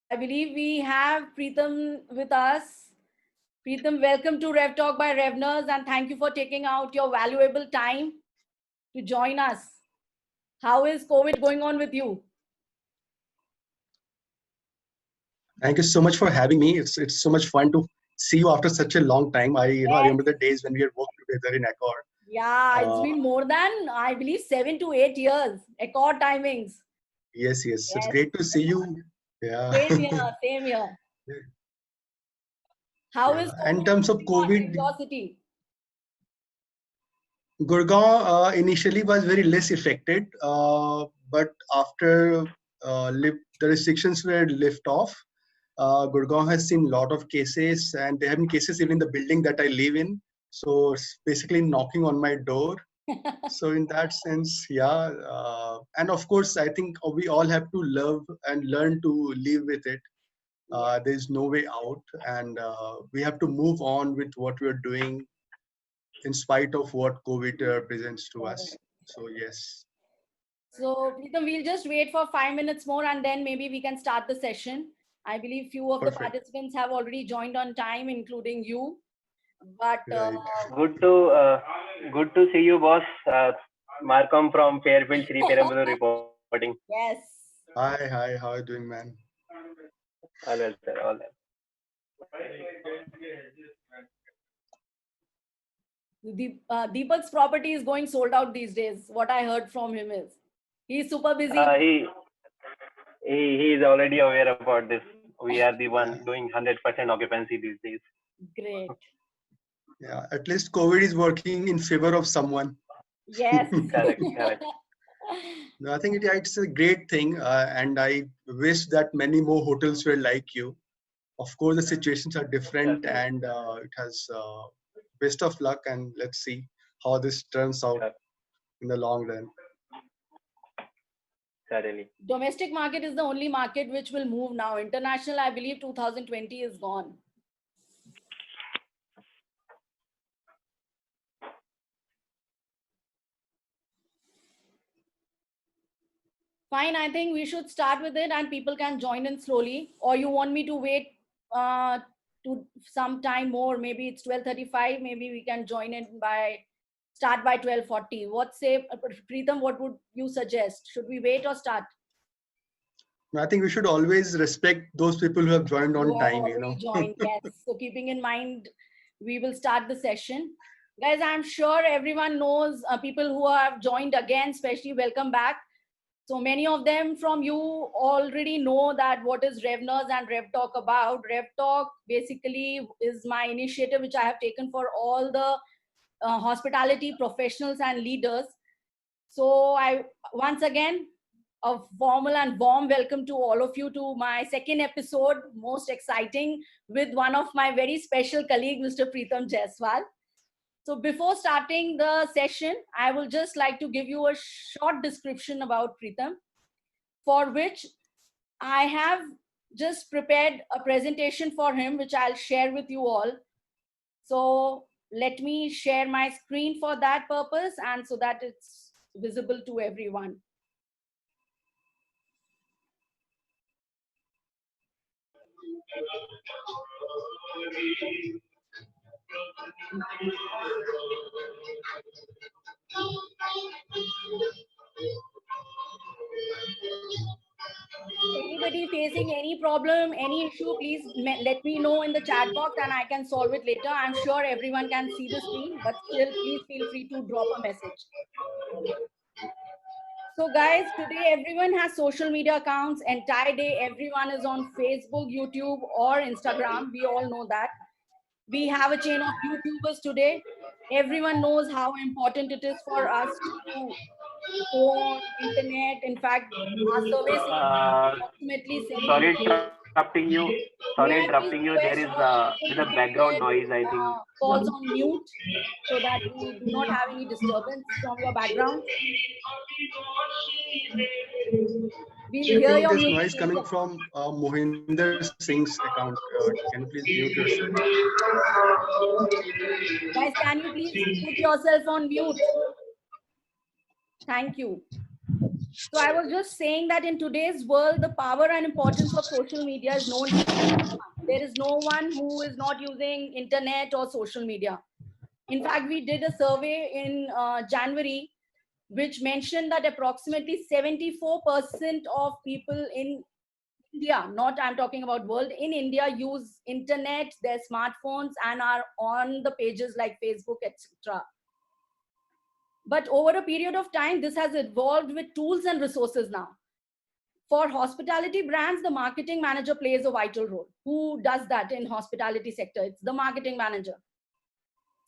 I believe we have Preetham with us. Preetham, welcome to Rev Talk by Revners, and thank you for taking out your valuable time to join us. How is COVID going on with you? Thank you so much for having me. It's so much fun to see you after such a long time. I remember the days when we had worked together in Accord. Yeah, it's been more than, I believe, 7 to 8 years. Accord timings. Yes. It's great to see you. Yeah. Same here, same here. How is In COVID terms of in COVID, your city? Gurgaon initially was very less affected, but after the restrictions were lifted off, Gurgaon has seen a lot of cases, and there have been cases even in the building that I live in. So it's basically knocking on my door. So in that sense, yeah, and of course, I think we all have to love and learn to live with it. There's no way out, and we have to move on with what we're doing in spite of what COVID presents to us. So yes. So, Preetham, we'll just wait for 5 minutes more and then maybe we can start the session. I believe few of the Perfect. participants have already joined on time, including you. But Right. Good to see you, boss. Markham from Fairfield, Sri Perambur reporting. yes. Hi. How are you doing, man? All well, sir. All well. Deepak's property is going sold out these days. What I heard from him is he's super busy. He is already aware about this. We are the one doing 100% occupancy these days. Great. Yeah, at least COVID is working in favor of someone. Yes. Correct. I think it's a great thing, and I wish that many more hotels were like you. Of course, the situations are different, and it has best of luck, and let's see how this turns out in the long run. Certainly. Domestic market is the only market which will move now. International, I believe 2020 is gone. Fine, I think we should start with it and people can join in slowly. Or you want me to wait to some time more? Maybe it's 12:35. Maybe we can join in start by 12:40. What say, Preetham, what would you suggest? Should we wait or start? I think we should always respect those people who have joined on time, you know. Joined, yes. So keeping in mind, we will start the session. Guys, I'm sure everyone knows people who have joined again, especially welcome back. So many of them from you already know that what is Revners and Rev Talk about. Rev Talk basically is my initiative which I have taken for all the hospitality professionals and leaders. So once again, a formal and warm welcome to all of you to my second episode, most exciting, with one of my very special colleague, Mr. Preetham Jaiswal. So before starting the session, I will just like to give you a short description about Preetham, for which I have just prepared a presentation for him, which I'll share with you all. So let me share my screen for that purpose and so that it's visible to everyone. Anybody facing any problem, any issue, please let me know in the chat box and I can solve it later. I'm sure everyone can see the screen, but still please feel free to drop a message. So guys, today everyone has social media accounts. Entire day, everyone is on Facebook, YouTube, or Instagram. We all know that. We have a chain of YouTubers today. Everyone knows how important it is for us to go on internet. In fact, our survey says approximately 70%. Sorry interrupting you. There is a background noise, I think. Calls on mute so that we do not have any disturbance from your background. We'll hear your There's music. noise coming from Mohinder Singh's account. Can you please mute yourself? Guys, can you please put yourself on mute? Thank you. So I was just saying that in today's world, the power and importance of social media is known to everyone. There is no one who is not using internet or social media. In fact, we did a survey in January, which mentioned that approximately 74% of people in India, not I'm talking about world, in India use internet, their smartphones, and are on the pages like Facebook, etc. But over a period of time, this has evolved with tools and resources now. For hospitality brands, the marketing manager plays a vital role. Who does that in hospitality sector? It's the marketing manager.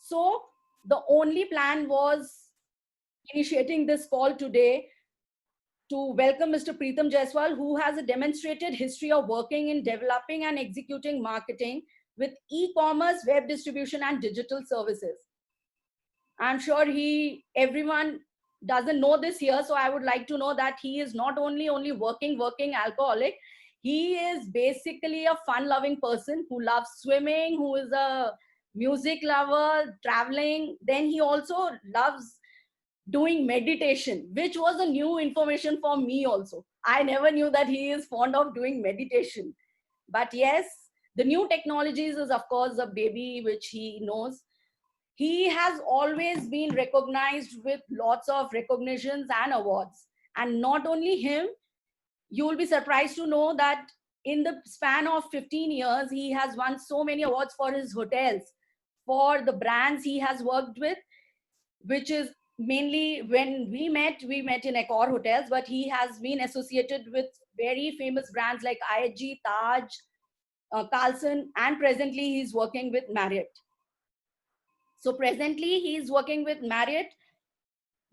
So the only plan was initiating this call today to welcome Mr. Preetham Jaiswal, who has a demonstrated history of working in developing and executing marketing with e-commerce, web distribution, and digital services. I'm sure everyone doesn't know this here, so I would like to know that he is not only working alcoholic, he is basically a fun-loving person who loves swimming, who is a music lover, traveling. Then he also loves doing meditation, which was a new information for me also. I never knew that he is fond of doing meditation. But yes, the new technologies is of course a baby which he knows. He has always been recognized with lots of recognitions and awards. And not only him, you will be surprised to know that in the span of 15 years, he has won so many awards for his hotels, for the brands he has worked with, which is mainly when we met in Accor hotels, but he has been associated with very famous brands like IHG, Taj, Carlson, and presently he's working with Marriott. So presently he's working with Marriott.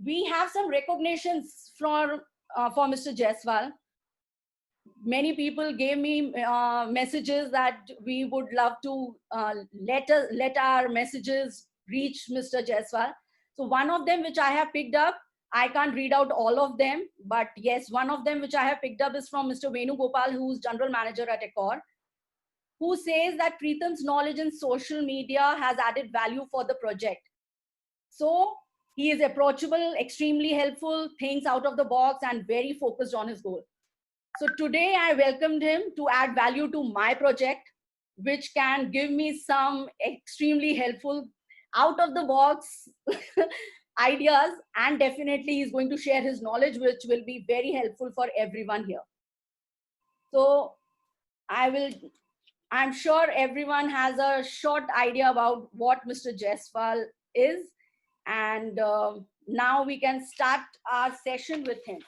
We have some recognitions for Mr. Jaiswal. Many people gave me messages that we would love to let our messages reach Mr. Jaiswal. So one of them which I have picked up, I can't read out all of them, but yes, one of them which I have picked up is from Mr. Venu Gopal, who's general manager at Accor, who says that Preetham's knowledge in social media has added value for the project. So he is approachable, extremely helpful, thinks out of the box, and very focused on his goal. So today I welcomed him to add value to my project, which can give me some extremely helpful out of the box ideas. And definitely he's going to share his knowledge, which will be very helpful for everyone here. So I'm sure everyone has a short idea about what Mr. Jaiswal is. And now we can start our session with him.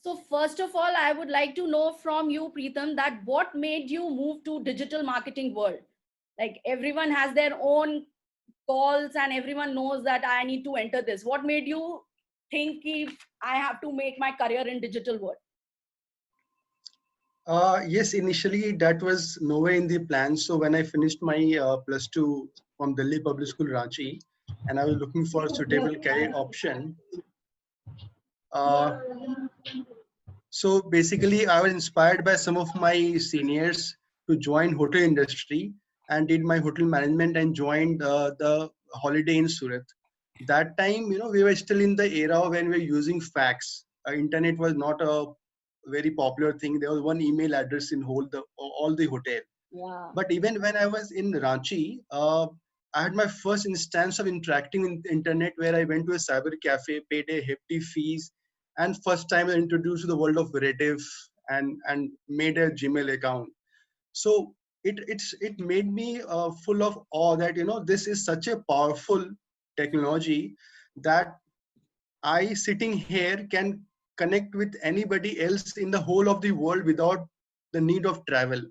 So first of all, I would like to know from you, Preetham, that what made you move to digital marketing world? Like everyone has their own calls and everyone knows that I need to enter this. What made you think if I have to make my career in digital world? Yes, initially that was nowhere in the plan. So when I finished my +2 from Delhi Public School, Ranchi, and I was looking for a suitable career option. So basically, I was inspired by some of my seniors to join hotel industry and did my hotel management and joined the Holiday Inn Surat. That time, we were still in the era when we were using fax. Internet was not a very popular thing. There was one email address in all the hotel. Yeah. But even when I was in Ranchi, I had my first instance of interacting with the internet where I went to a cyber cafe, paid a hefty fees, and first time I introduced to the world of Rediff and made a Gmail account. So it made me full of awe that this is such a powerful technology that I sitting here can connect with anybody else in the whole of the world without the need of travel.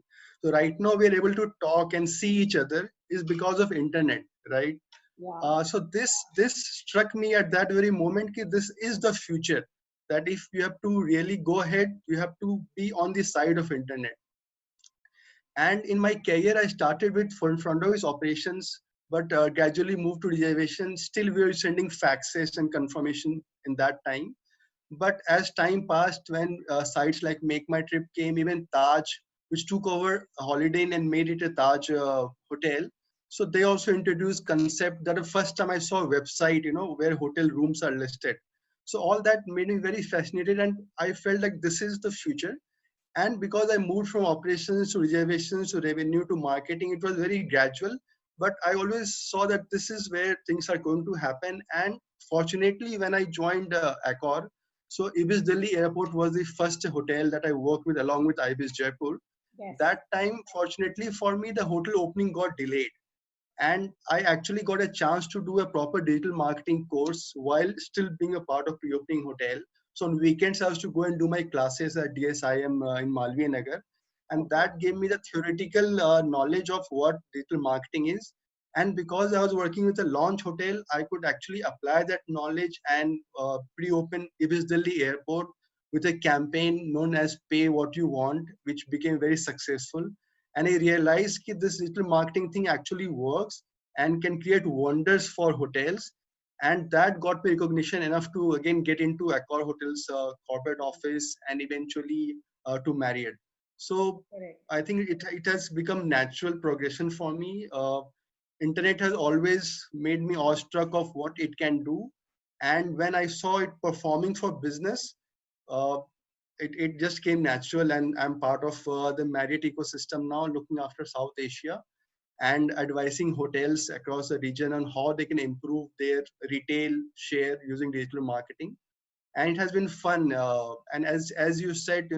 So right now we are able to talk and see each other is because of internet, right? Wow. So this struck me at that very moment that this is the future. That if you have to really go ahead, you have to be on the side of internet. And in my career, I started with front office operations, but gradually moved to reservation. Still, we were sending faxes and confirmation in that time. But as time passed, when sites like Make My Trip came, even Taj, which took over Holiday Inn and made it a Taj hotel. So they also introduced concept that the first time I saw a website, where hotel rooms are listed. So all that made me very fascinated, and I felt like this is the future. And because I moved from operations to reservations to revenue to marketing, it was very gradual. But I always saw that this is where things are going to happen. And fortunately, when I joined Accor, so Ibis Delhi Airport was the first hotel that I worked with along with Ibis Jaipur. Yes. That time, fortunately for me, the hotel opening got delayed. And I actually got a chance to do a proper digital marketing course while still being a part of pre-opening hotel. So on weekends, I was to go and do my classes at DSIM in Malviya Nagar. And that gave me the theoretical knowledge of what digital marketing is. And because I was working with a launch hotel, I could actually apply that knowledge and pre-open Ibis Delhi Airport with a campaign known as Pay What You Want, which became very successful. And I realized that this digital marketing thing actually works and can create wonders for hotels. And that got me recognition enough to again get into Accor Hotels corporate office and eventually to Marriott. So Correct. I think it has become natural progression for me. Internet has always made me awestruck of what it can do. And when I saw it performing for business, uh, it just came natural, and I'm part of the Marriott ecosystem now, looking after South Asia and advising hotels across the region on how they can improve their retail share using digital marketing. And it has been fun. And as you said,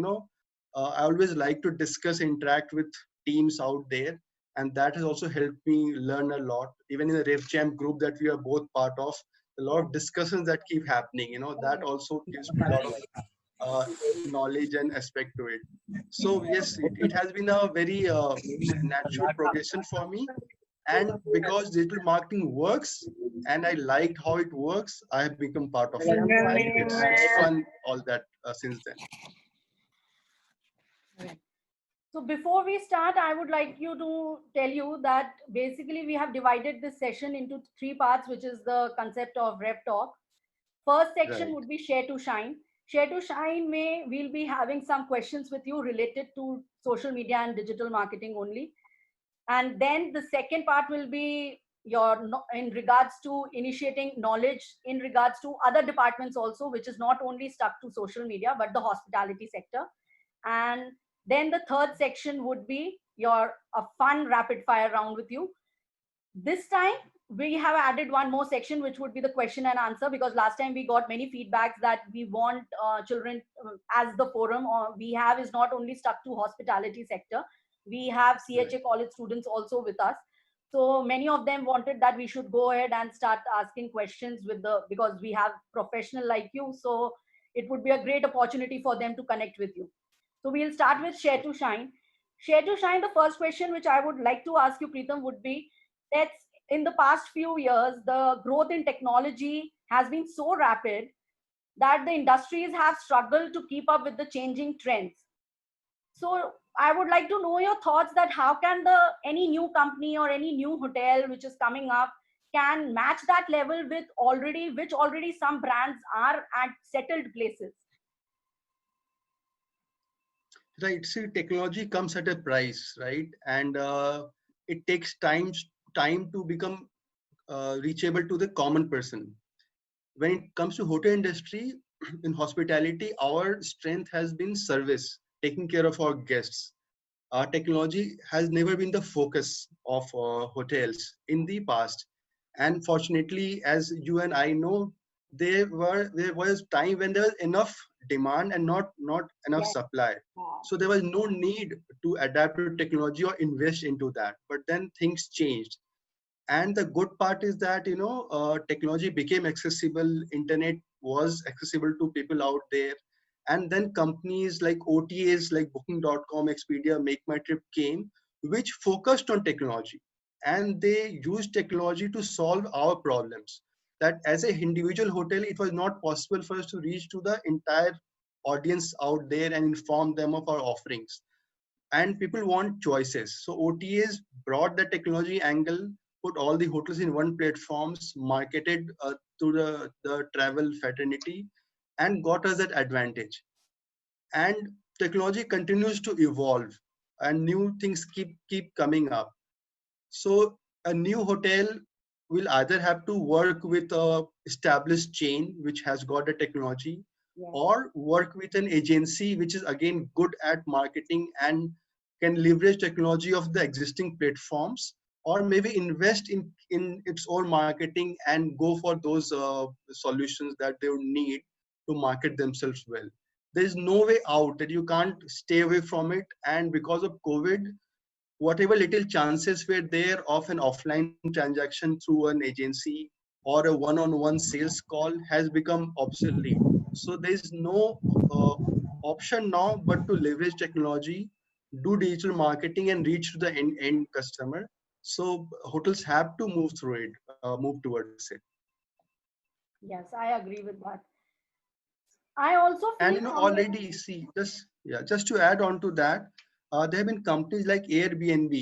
I always like to discuss, interact with teams out there, and that has also helped me learn a lot. Even in the RevChamp group that we are both part of, a lot of discussions that keep happening. That also gives me a lot of uh, knowledge and aspect to it. So yes, it has been a very natural progression for me. And because digital marketing works and I liked how it works, I have become part of it. And it's fun all that since then. So before we start, I would like you to tell you that basically we have divided this session into three parts, which is the concept of Rev Talk. First section Right. would be Share to Shine. Share to Shine may we'll be having some questions with you related to social media and digital marketing only. And then the second part will be your in regards to initiating knowledge in regards to other departments also, which is not only stuck to social media but the hospitality sector. And then the third section would be your a fun rapid fire round with you. This time we have added one more section, which would be the question and answer, because last time we got many feedbacks that we want children as the forum, or we have is not only stuck to hospitality sector. We have Right. CHA college students also with us. So many of them wanted that we should go ahead and start asking questions with because we have professional like you. So it would be a great opportunity for them to connect with you. So we'll start with Share to Shine. Share to Shine, the first question which I would like to ask you, Preetham, would be, let's in the past few years, the growth in technology has been so rapid that the industries have struggled to keep up with the changing trends. So I would like to know your thoughts that how can any new company or any new hotel which is coming up can match that level with which already some brands are at settled places. Right. See, technology comes at a price, right? And it takes time to become reachable to the common person. When it comes to hotel industry, in hospitality, our strength has been service, taking care of our guests. Technology has never been the focus of hotels in the past. And fortunately, as you and I know, there was time when there was enough demand and not enough Yes. supply. So there was no need to adapt to technology or invest into that. But then things changed. And the good part is that technology became accessible. Internet was accessible to people out there, and then companies like OTAs like Booking.com, Expedia, Make My Trip came, which focused on technology, and they used technology to solve our problems. That as a individual hotel, it was not possible for us to reach to the entire audience out there and inform them of our offerings. And people want choices. So OTAs brought the technology angle, put all the hotels in one platforms, marketed to the travel fraternity, and got us that advantage. And technology continues to evolve. and new things keep coming up. So a new hotel will either have to work with a established chain which has got the technology, Yes. or work with an agency which is again good at marketing and can leverage technology of the existing platforms, or maybe invest in its own marketing and go for those solutions that they would need to market themselves well. There is no way out, that you can't stay away from it. And because of COVID, whatever little chances were there of an offline transaction through an agency or a one-on-one sales call has become obsolete. So there is no uh, option now but to leverage technology, do digital marketing, and reach to the end customer. So hotels have to move through it, move towards it. Yes, I agree with that. I also And feel somewhere. already see, just to add on to that, there have been companies like Airbnb,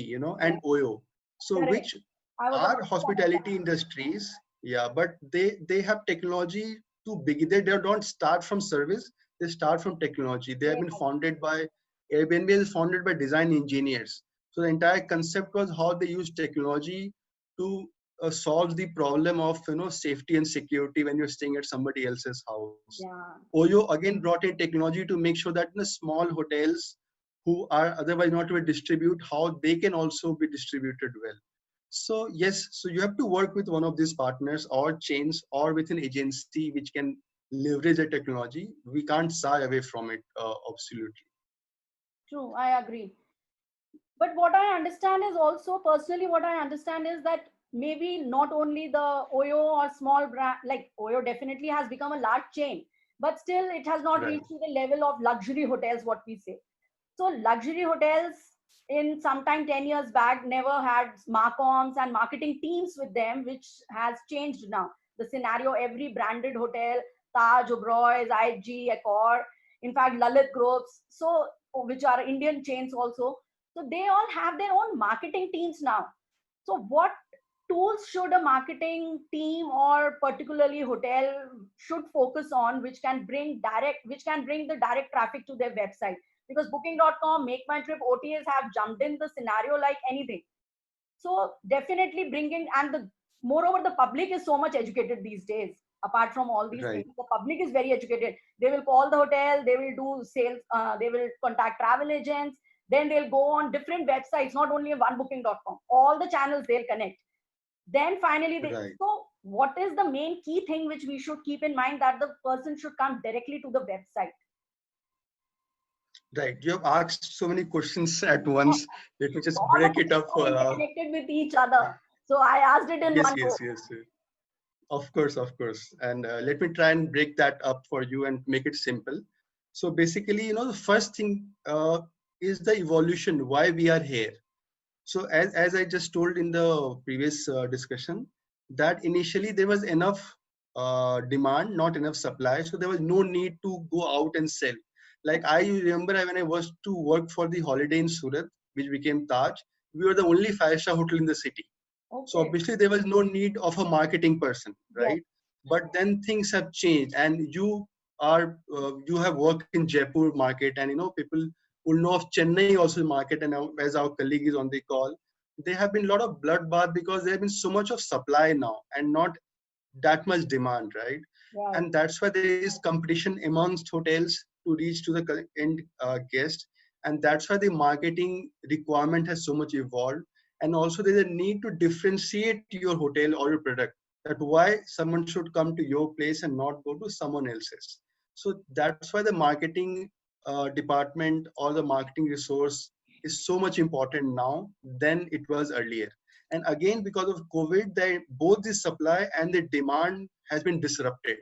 Yes, and Oyo, so correct. which I was are about to come on that. hospitality industries. Yeah, but they have technology to begin. They don't start from service, they start from technology. They have been Yes, founded by, Airbnb is founded by design engineers. So the entire concept was how they use technology to solve the problem of safety and security when you're staying at somebody else's house. yeah, Oyo again brought in technology to make sure that the small hotels who are otherwise not able to distribute, how they can also be distributed well. So yes, so you have to work with one of these partners or chains or with an agency which can leverage the technology. We can't shy away from it, absolutely. true. I agree. But what I understand is also, personally, what I understand is that maybe not only the Oyo or small brand, like Oyo definitely has become a large chain, but still it has not Right, reached to the level of luxury hotels, what we say. So luxury hotels in sometime 10 years back never had marcoms and marketing teams with them, which has changed now. The scenario, every branded hotel, Taj, Oberoi's, IHG, Accor, in fact, Lalit Groups, so which are Indian chains also. So they all have their own marketing teams now. So what tools should a marketing team or particularly hotel should focus on, which can bring the direct traffic to their website? Because booking.com, make my trip, OTAs have jumped in the scenario like anything. So definitely bringing, and the moreover, the public is so much educated these days. Apart from all these right, things, the public is very educated. They will call the hotel, they will do sales, they will contact travel agents, then they'll go on different websites, not only one booking.com, all the channels they'll connect. Then finally they, right. so what is the main key thing which we should keep in mind, that the person should come directly to the website? Right. You have asked so many questions at once. Let me just All the break it questions up. are interconnected with each other, so I asked it in Yes, one yes, go. yes, yes. Of course, of course. And let me try and break that up for you and make it simple. So basically, the first thing is the evolution, why we are here. So as I just told in the previous discussion, that initially there was enough demand, not enough supply. So there was no need to go out and sell. Like I remember when I was to work for the Holiday in Surat, which became Taj, we were the only five-star hotel in the city. So Okay. obviously there was no need of a marketing person, Yes. right? But then things have changed, and you have worked in Jaipur market, and people will know of Chennai also market, and as our colleague is on the call, there have been a lot of bloodbath because there have been so much of supply now and not that much demand, right? Right. And that's why there is competition amongst hotels to reach to the end guest, and that's why the marketing requirement has so much evolved. And also there's a need to differentiate your hotel or your product, that why someone should come to your place and not go to someone else's. So that's why the marketing department or the marketing resource is so much important now than it was earlier. And again, because of COVID, both the supply and the demand has been disrupted.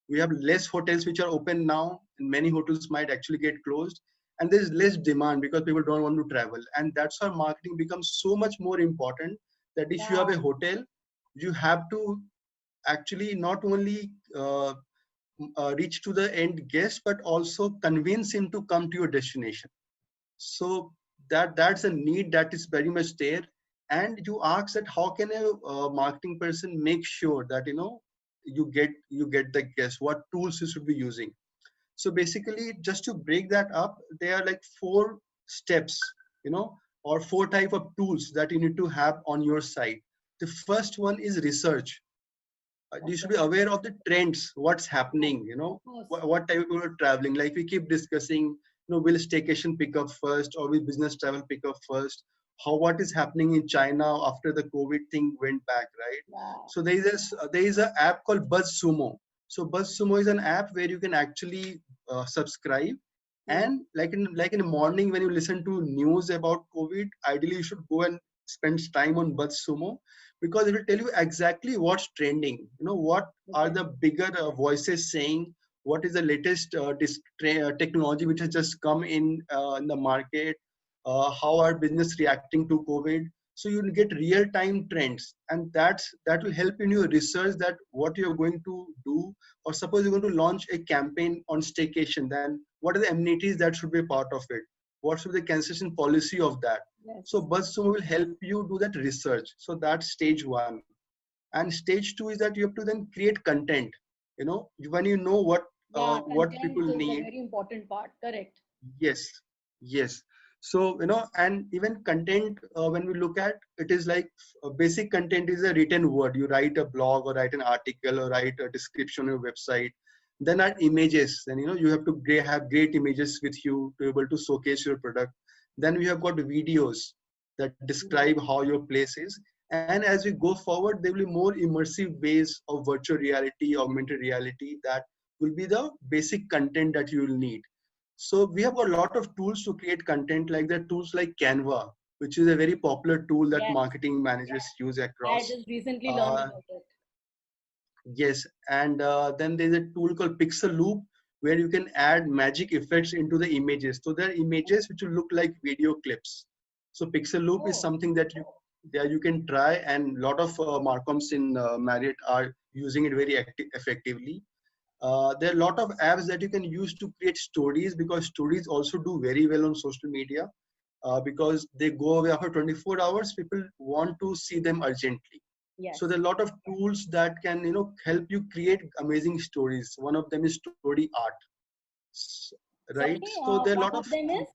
We have less hotels which are open now, and many hotels might actually get closed. And there's less demand because people don't want to travel. And that's why marketing becomes so much more important, that if you Yeah. have a hotel, you have to actually not only reach to the end guest, but also convince him to come to your destination. So that's a need that is very much there. And you ask that how can a marketing person make sure that you get the guest, what tools you should be using. So basically, just to break that up, there are like four steps or 4 type of tools that you need to have on your site. The first one is research. You should be aware of the trends, what's happening, Of course. what type of people are traveling. Like we keep discussing, will staycation pick up first or will business travel pick up first? What is happening in China after the COVID thing went back, right? Yeah. So there is an app called BuzzSumo. So BuzzSumo is an app where you can actually subscribe, and like in the morning when you listen to news about COVID, ideally you should go and spend time on BuzzSumo, because it will tell you exactly what's trending. What are Okay. the bigger voices saying, what is the latest technology which has just come in the market, how are business reacting to COVID. So you will get real time trends, and that will help in your research that what you're going to do. Or suppose you're going to launch a campaign on staycation, then what are the amenities that should be a part of it, what should be the cancellation policy of that. Yes. So BuzzSumo will help you do that research. So that's stage one. And stage two is that you have to then create content. When you know Yeah, what content people is a need. very important part. Correct. Yes, yes. So and even content, when we look at it, is like basic content is a written word. You write a blog or write an article or write a description on your website. Then are images, and you have to have great images with you to be able to showcase your product. Then we have got videos that describe how your place is. And as we go forward, there will be more immersive ways of virtual reality, augmented reality, that will be the basic content that you will need. So we have got a lot of tools to create content, like the tools like Canva, which is a very popular tool that Yes. marketing managers use I across. just recently learned Uh, about it. yes, and then there's a tool called Pixel Loop, where you can add magic effects into the images. So there are images which will look like video clips. So Pixel Loop is Oh, something that you can try, and a lot of Marcoms in Marriott are using it very effectively. There are a lot of apps that you can use to create stories, because stories also do very well on social media, because they go away after 24 hours. People want to see them urgently. yes. So there are a lot of tools that can help you create amazing stories. One of them is story art. S- Sorry, right? So there are a one lot of of them is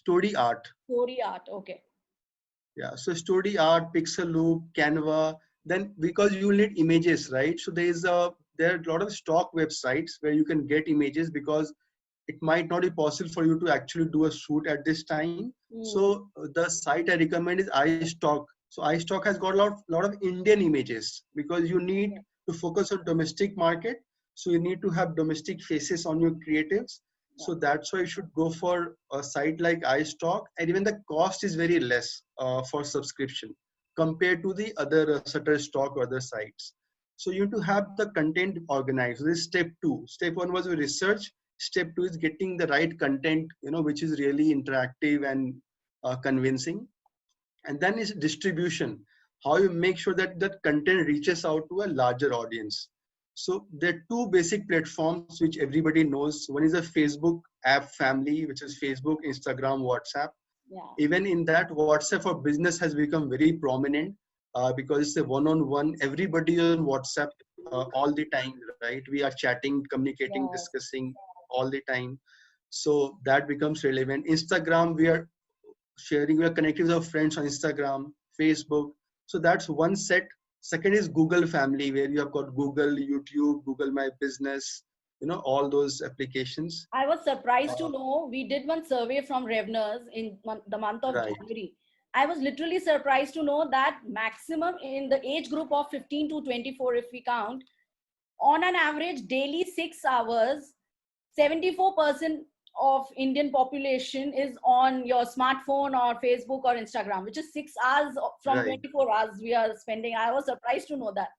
story art. story art. Okay. Yeah, so story art, Pixel Loop, Canva. Then because you will need images, right? So there are a lot of stock websites where you can get images, because it might not be possible for you to actually do a shoot at this time. So the site I recommend is iStock. So iStock has got a lot of Indian images, because you need Yeah. to focus on domestic market. So you need to have domestic faces on your creatives. Yeah. So that's why you should go for a site like iStock, and even the cost is very less for subscription compared to the other Shutterstock or other sites. So you need to have the content organized. So this is step two. Step one was research. Step two is getting the right content, which is really interactive and convincing. And then is distribution, how you make sure that that content reaches out to a larger audience. So there are two basic platforms which everybody knows. One is a Facebook app family, which is Facebook, Instagram, WhatsApp. Yeah. Even in that, WhatsApp for business has become very prominent, because it's a one-on-one. Everybody on WhatsApp all the time, right? We are chatting, communicating, Yes. discussing all the time. So that becomes relevant. Instagram, we are sharing, we are connecting with our friends on Instagram, Facebook. So that's one set. Second is Google family, where you have got Google, YouTube, Google My Business, all those applications. I was surprised to Uh, know we did one survey from Reveners in the month of right, January. I was literally surprised to know that maximum in the age group of 15 to 24, if we count, on an average daily 6 hours, 74% of Indian population is on your smartphone or Facebook or Instagram, which is 6 hours from right. 24 hours we are spending. I was surprised to know that.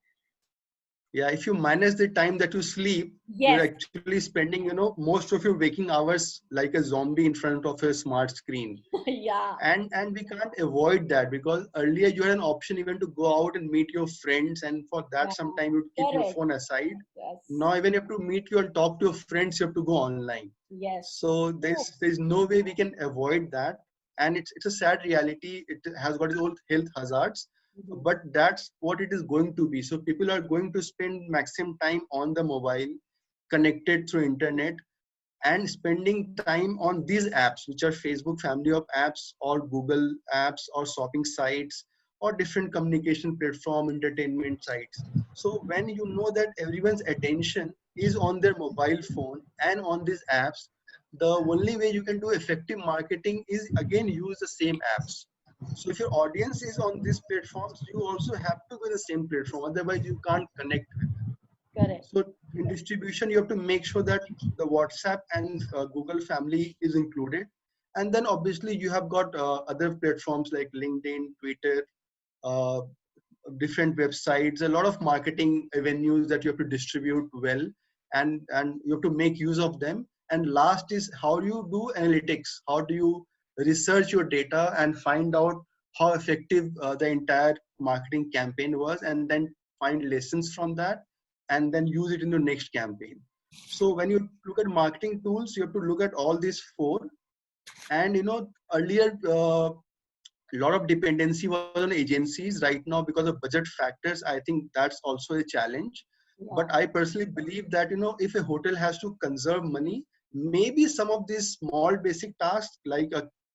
Yeah, if you minus the time that you sleep, you're Yes. actually spending, most of your waking hours like a zombie in front of a smart screen. Yeah. And we can't avoid that, because earlier you had an option even to go out and meet your friends, and for Yeah. that sometime you'd keep your Correct. phone aside. Yes. Now even you have to meet you and talk to your friends, you have to go online. Yes. So there's no way we can avoid that. And it's a sad reality. It has got its own health hazards, Mhm. but that's what it is going to be. So people are going to spend maximum time on the mobile, connected through internet. and spending time on these apps, which are Facebook family of apps or Google apps or shopping sites or different communication platform, entertainment sites. So when you know that everyone's attention is on their mobile phone and on these apps, the only way you can do effective marketing is again use the same apps. So if your audience is on these platforms, you also have to be the same platform. Otherwise, you can't connect with them. Correct. So in distribution, you have to make sure that the WhatsApp and Google family is included. And then obviously you have got other platforms like LinkedIn, Twitter, uh, different websites, a lot of marketing avenues that you have to distribute well, and you have to make use of them. And last is how you do analytics. How do you research your data and find out how effective the entire marketing campaign was, and then find lessons from that, and then use it in the next campaign. So when you look at marketing tools, you have to look at all these four. And earlier a lot of dependency was on agencies. Right now, because of budget factors, I think that's also a challenge. Yeah. But I personally believe that if a hotel has to conserve money, maybe some of these small basic tasks like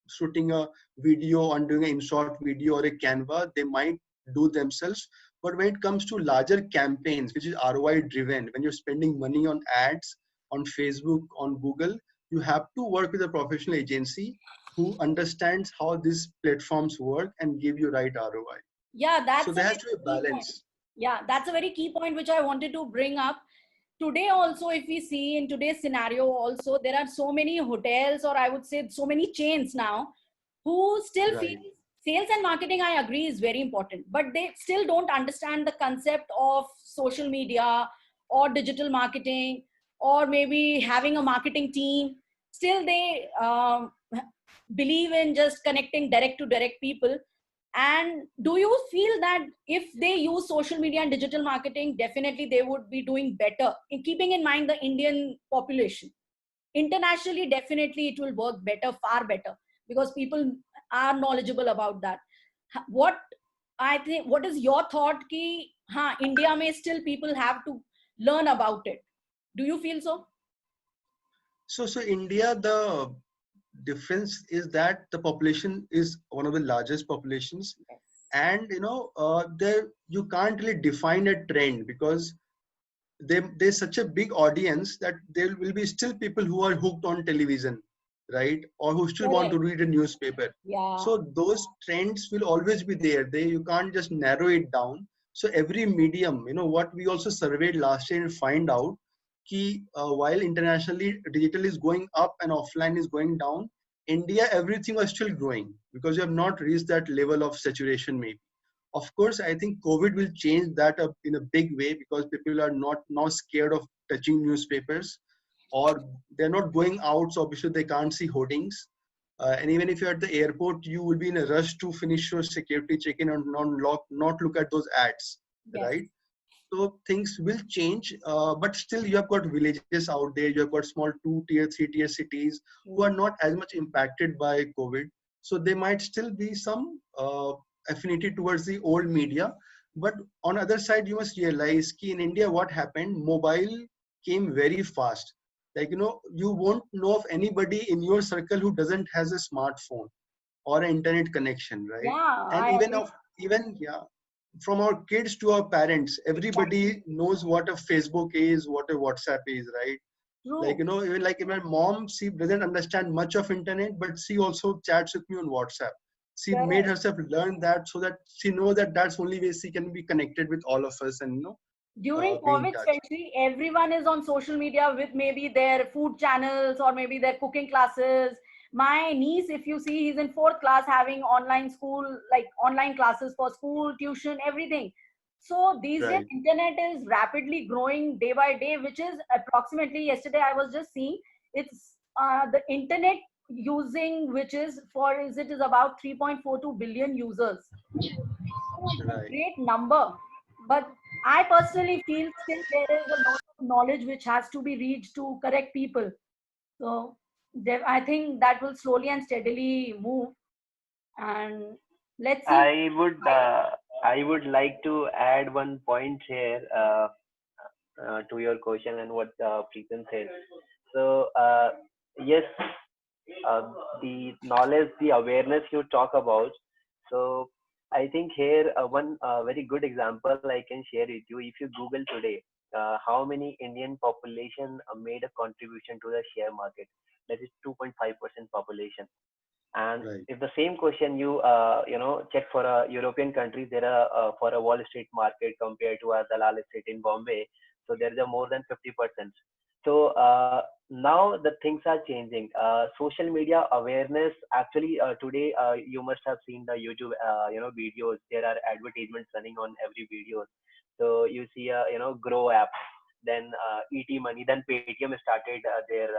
shooting a video and doing an in-shot video or a Canva, they might do themselves. But when it comes to larger campaigns, which is ROI driven, when you're spending money on ads on Facebook, on Google, you have to work with a professional agency who understands how these platforms work and give you right ROI. Yeah, that's So a there has very to be a key point. balance. Yeah, that's a very key point which I wanted to bring up. Today also, if we see in today's scenario also, there are so many hotels, or I would say so many chains now, who still feel Right. sales and marketing, I agree, is very important, but they still don't understand the concept of social media or digital marketing, or maybe having a marketing team. Still they believe in just connecting direct to direct people. And do you feel that if they use social media and digital marketing, definitely they would be doing better, in keeping in mind the Indian population? Internationally, definitely it will work better, far better, because people are knowledgeable about that. What I think, what is your thought ki, India may still people have to learn about it? Do you feel so? So India, the difference is that the population is one of the largest populations, and there you can't really define a trend, because there's such a big audience that there will be still people who are hooked on television, right, or who still want Correct. to read a newspaper. Yeah. So those trends will always be there. You can't just narrow it down. So every medium, what we also surveyed last year and find out ki, while internationally digital is going up and offline is going down, India everything was still growing because you have not reached that level of saturation maybe. Of course, I think COVID will change that up in a big way, because people are not now scared of touching newspapers, or they're not going out, so obviously they can't see hoardings. And even if you're at the airport, you will be in a rush to finish your security check-in and not look at those ads, Yes. right? So things will change, but still you have got villages out there, you have got small 2 tier, 3 tier cities who are not as much impacted by COVID. So there might still be some affinity towards the old media. But on other side, you must realize ki in India, what happened, mobile came very fast. Like, you won't know of anybody in your circle who doesn't has a smartphone or an internet connection, right? Yeah, And I agree. even yeah, from our kids to our parents, Exactly. everybody knows what a Facebook is, what a WhatsApp is, right? Like, True. even like my mom, she doesn't understand much of internet, but she also chats with me on WhatsApp. She made Correct. herself learn that so that she knows that that's only way she can be connected with all of us and During be in COVID, touch. especially, everyone is on social media with maybe their food channels or maybe their cooking classes. My niece, if you see, he's in fourth class having online school, like online classes for school, tuition, everything. So these days, Right. internet is rapidly growing day by day, which is approximately, yesterday I was just seeing, it's the internet using, which is for, is it is about 3.42 billion users. Right. Great number, but I personally feel still there is a lot of knowledge which has to be reached to correct people. So I think that will slowly and steadily move, and let's see. I would like to add one point here to your question and what Preetham said. So yes, the knowledge, the awareness you talk about. So I think here one very good example I can share with you. If you Google today, how many Indian population made a contribution to the share market? That is 2.5% population. And Right. if the same question you check for a European country, there are for a Wall Street market compared to a Dalal Street in Bombay, so there is a more than 50%. So now the things are changing. Social media awareness actually today you must have seen the YouTube videos. There are advertisements running on every video. So you see a Grow app, then ET Money, then Paytm started their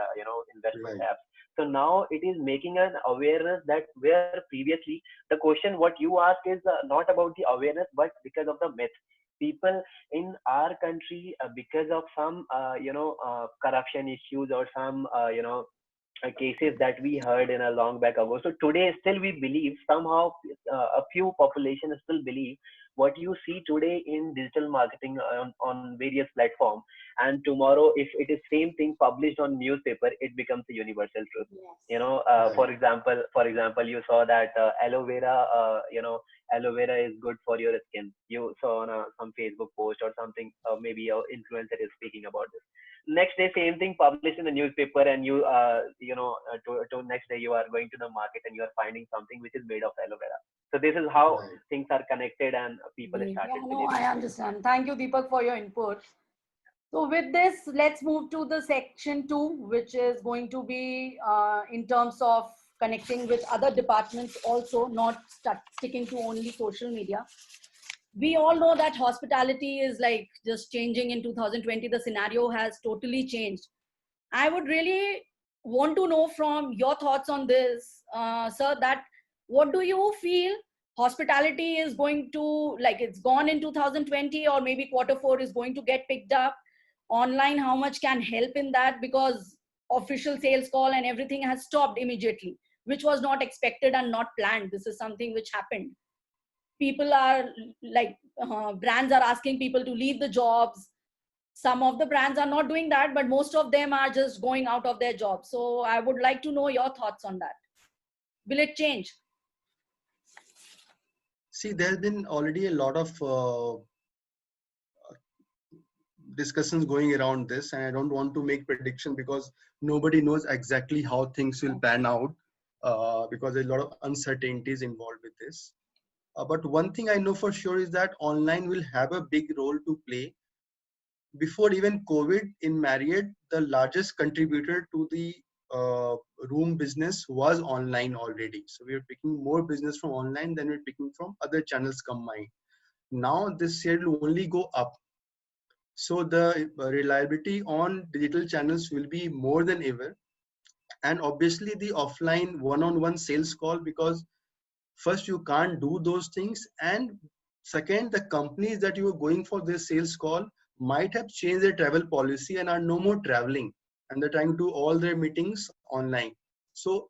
investment Right. apps. So now it is making an awareness that where previously the question what you ask is not about the awareness, but because of the myth. People in our country, because of some corruption issues or some cases that we heard in a long back ago. So today still we believe somehow a few population still believe what you see today in digital marketing on various platforms, and tomorrow if it is same thing published on newspaper, it becomes a universal truth. Yes. For Right. example, you saw that aloe vera is good for your skin. You saw on some Facebook post or something, maybe a influencer is speaking about this. Next day same thing published in the newspaper, and you to next day you are going to the market and you are finding something which is made of aloe vera. So this is how Right. things are connected, and people Yeah, started no, believing I in this. understand. Thank you, Deepak, for your input. So with this, let's move to the section 2, which is going to be in terms of connecting with other departments also, not sticking to only social media. We all know that hospitality is like just changing in 2020. The scenario has totally changed. I would really want to know from your thoughts on this, sir, that what do you feel hospitality is going to, like it's gone in 2020 or maybe quarter 4 is going to get picked up online? How much can help in that? Because official sales call and everything has stopped immediately, which was not expected and not planned. This is something which happened. People are like, brands are asking people to leave the jobs. Some of the brands are not doing that, but most of them are just going out of their jobs. So I would like to know your thoughts on that. Will it change? See, there's been already a lot of discussions going around this, and I don't want to make prediction because nobody knows exactly how things will pan out, because there's a lot of uncertainties involved with this. But one thing I know for sure is that online will have a big role to play. Before even COVID, in Marriott, the largest contributor to the room business was online already. So we are picking more business from online than we're picking from other channels combined. Now this share will only go up. So the reliability on digital channels will be more than ever. And obviously the offline one-on-one sales call, because first you can't do those things, and second, the companies that you are going for this sales call might have changed their travel policy and are no more traveling, and they're trying to do all their meetings online. So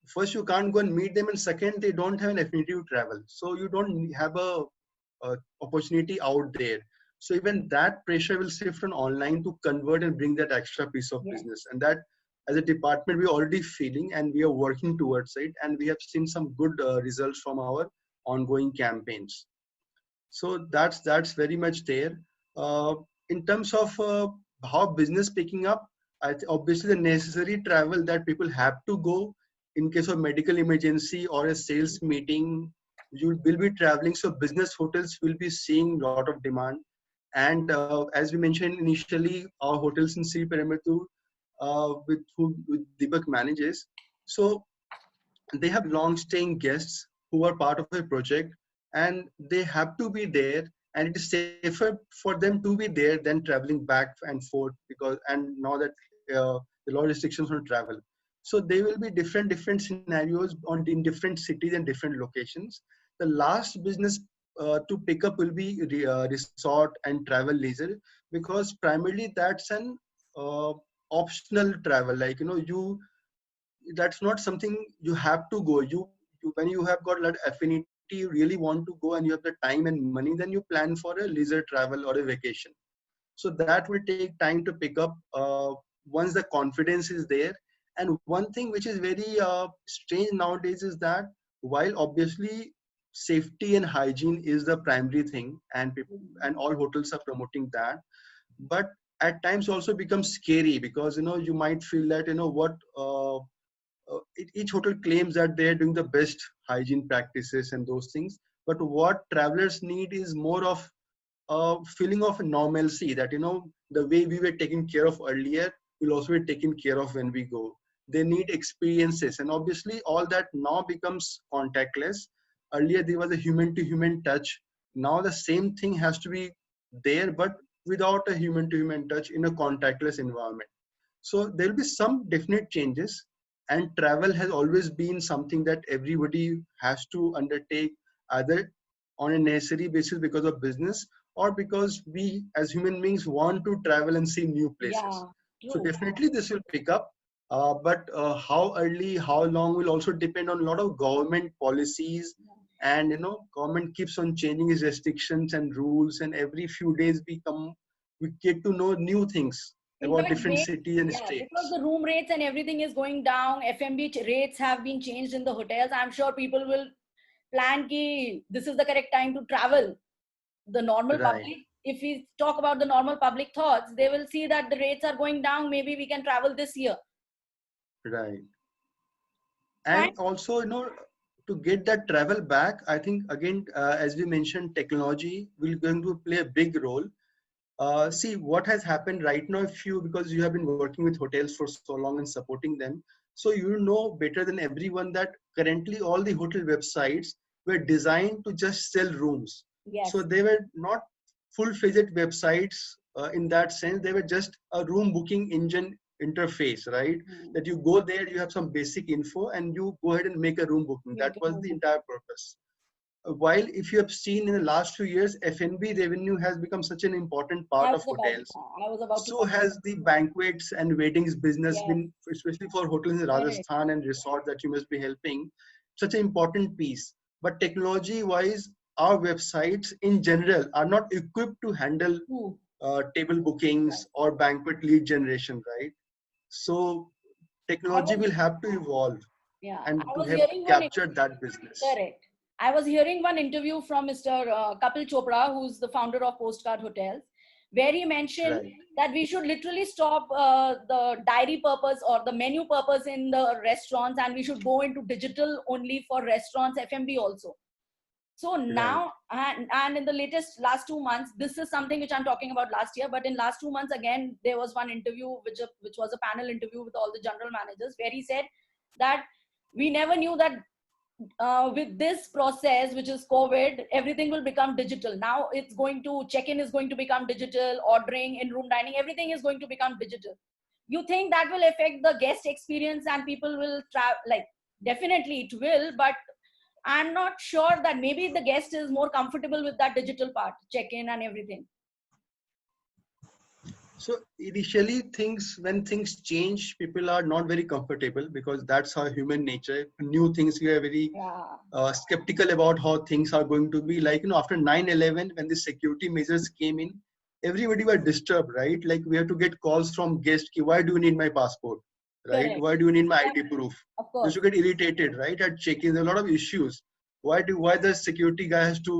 first you can't go and meet them, and second, they don't have an affinity to travel, so you don't have a opportunity out there. So even that pressure will shift on online to convert and bring that extra piece of Yes. business, and that as a department we're already feeling, and we are working towards it, and we have seen some good results from our ongoing campaigns. So that's very much there. uh, in terms of how business picking up, obviously the necessary travel that people have to go in case of medical emergency or a sales meeting, you will be traveling, so business hotels will be seeing a lot of demand. And as we mentioned initially, our hotels in Sri Perambatoor, with who with Deepak manages, so they have long staying guests who are part of a project, and they have to be there, and it is safer for them to be there than traveling back and forth, because and now that the law restrictions on travel, so there will be different scenarios on in different cities and different locations. The last business to pick up will be resort and travel leisure, because primarily that's an uh, optional travel, like that's not something you have to go. You when you have got a lot of affinity, you really want to go and you have the time and money, then you plan for a leisure travel or a vacation. So that will take time to pick up. once the confidence is there. And one thing which is very strange nowadays is that while obviously safety and hygiene is the primary thing, and people and all hotels are promoting that, but at times also becomes scary, because you might feel that what each hotel claims that they are doing the best hygiene practices and those things, but what travelers need is more of a feeling of normalcy, that the way we were taken care of earlier will also be taken care of when we go. They need experiences, and obviously all that now becomes contactless. Earlier there was a human to human touch. Now the same thing has to be there, but without a human to human touch in a contactless environment. So there will be some definite changes, and travel has always been something that everybody has to undertake, either on a necessary basis because of business, or because we as human beings want to travel and see new places. Yeah, So true. definitely this will pick up, but how early, how long will also depend on a lot of government policies. And government keeps on changing its restrictions and rules, and every few days we get to know new things In about fact, different rates, cities and yeah, because states. the room rates and everything is going down, F&B rates have been changed in the hotels. I'm sure people will plan ki this is the correct time to travel. The normal Right, public, if we talk about the normal public thoughts, they will see that the rates are going down. Maybe we can travel this year. right. And And also, to get that travel back, I think again, as we mentioned, technology will going to play a big role. See what has happened right now, if you, because you have been working with hotels for so long and supporting them, so you know better than everyone that currently all the hotel websites were designed to just sell rooms. So yes. they were not full-fledged websites in that sense. They were just a room booking engine interface, right? Hmm. That you go there, you have some basic info, and you go ahead and make a room booking. That Make a was room the booking. entire purpose. While if you have seen in the last few years, F&B revenue has become such an important part of hotels, I was about to so come to has the banquets and weddings that. business Yes, been, especially for hotels in correct. Rajasthan and resort that you must be helping, such an important piece. But technology wise, our websites in general are not equipped to handle True. table Right. bookings or banquet lead generation, right? So I technology was, will have to evolve yeah, and I to was have hearing one, captured that business. correct. I was hearing one interview from Mr. Kapil Chopra, who's the founder of Postcard Hotels, where he mentioned Right, that we should literally stop the diary purpose or the menu purpose in the restaurants, and we should go into digital only for restaurants, F&B also. So right, now, and in the latest last 2 months, this is something which I'm talking about last year, but in last 2 months, again, there was one interview, which was a panel interview with all the general managers, where he said that we never knew that with this process, which is COVID, everything will become digital. Now it's going to, check-in is going to become digital, ordering, in-room dining, everything is going to become digital. You think that will affect the guest experience and people will try, like, definitely it will, but I'm not sure that maybe the guest is more comfortable with that digital part, check-in and everything. so initially when things change, people are not very comfortable, because that's how human nature. New things, we are very Yeah, skeptical about how things are going to be. Like, after 9/11, when the security measures came in, everybody were disturbed, right? Like, we have to get calls from guests, ki, why do you need my passport, right? correct. Why do you need my Yeah, ID proof? of They used course. to get irritated, right? At check-in, there are a lot of issues. Why the security guy has to,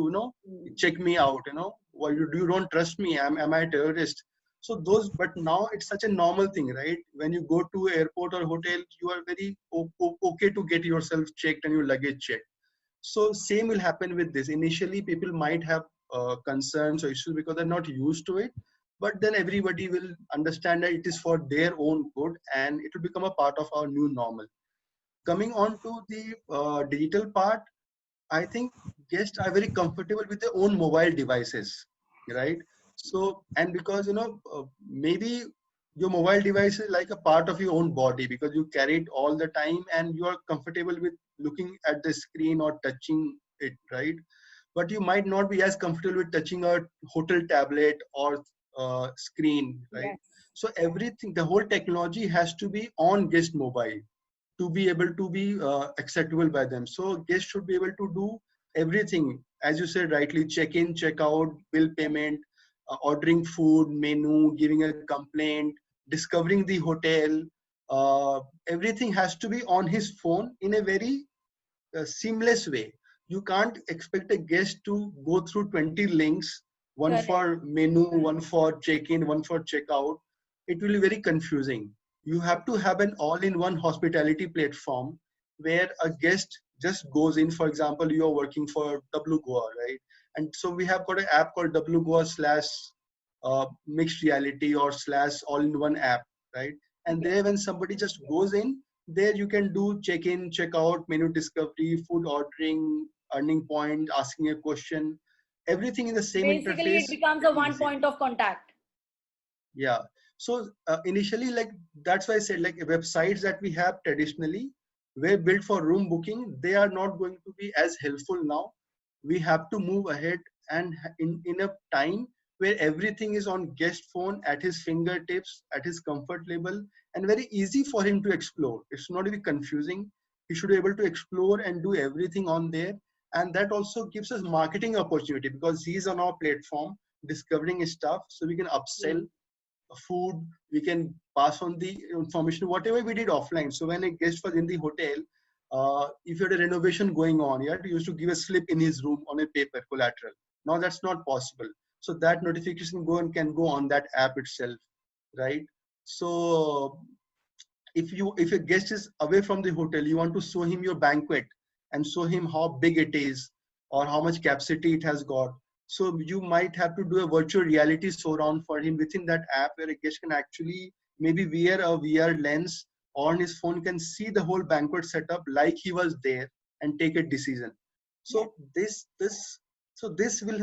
Mm. check me out? Why you don't trust me? Am I a terrorist? So those, but now it's such a normal thing, right? When you go to airport or hotel, you are very okay to get yourself checked and your luggage checked. So same will happen with this. Initially, people might have concerns or issues because they're not used to it, but then everybody will understand that it is for their own good, and it will become a part of our new normal. Coming on to the digital part, I think guests are very comfortable with their own mobile devices, right? So, and because maybe your mobile device is like a part of your own body, because you carry it all the time and you are comfortable with looking at the screen or touching it, right? But you might not be as comfortable with touching a hotel tablet or screen, right? Yes, So everything, the whole technology has to be on guest mobile to be able to be acceptable by them. So guests should be able to do everything, as you said rightly: check in, check out, bill payment, ordering food, menu, giving a complaint, discovering the hotel. Everything has to be on his phone in a very seamless way. You can't expect a guest to go through 20 links, one Correct. for menu, one for check-in, one for check-out. It will be very confusing. You have to have an all-in-one hospitality platform where a guest just goes in. For example, you are working for W Goa, right? And so we have got an app called W Goa slash mixed reality or slash all-in-one app, right? And Okay. there, when somebody just goes in, there you can do check-in, check-out, menu discovery, food ordering, earning point, asking a question, everything in the same Basically, interface, it becomes a very one easy. point of contact. Yeah. So initially, like that's why I said, like websites that we have traditionally were built for room booking, they are not going to be as helpful now. We have to move ahead and in a time where everything is on guest phone at his fingertips, at his comfort level, and very easy for him to explore. It's not really confusing. He should be able to explore and do everything on there. And that also gives us marketing opportunity because he's on our platform discovering his stuff. So we can upsell Hmm. food, we can pass on the information, whatever we did offline. So when a guest was in the hotel, if you had a renovation going on, you had to used to give a slip in his room on a paper collateral. Now that's not possible. So that notification can go on that app itself, right? So if a guest is away from the hotel, you want to show him your banquet and show him how big it is or how much capacity it has got. So you might have to do a virtual reality surround for him within that app where a guest can actually maybe wear a VR lens or on his phone can see the whole banquet setup like he was there and take a decision. Yes. So this will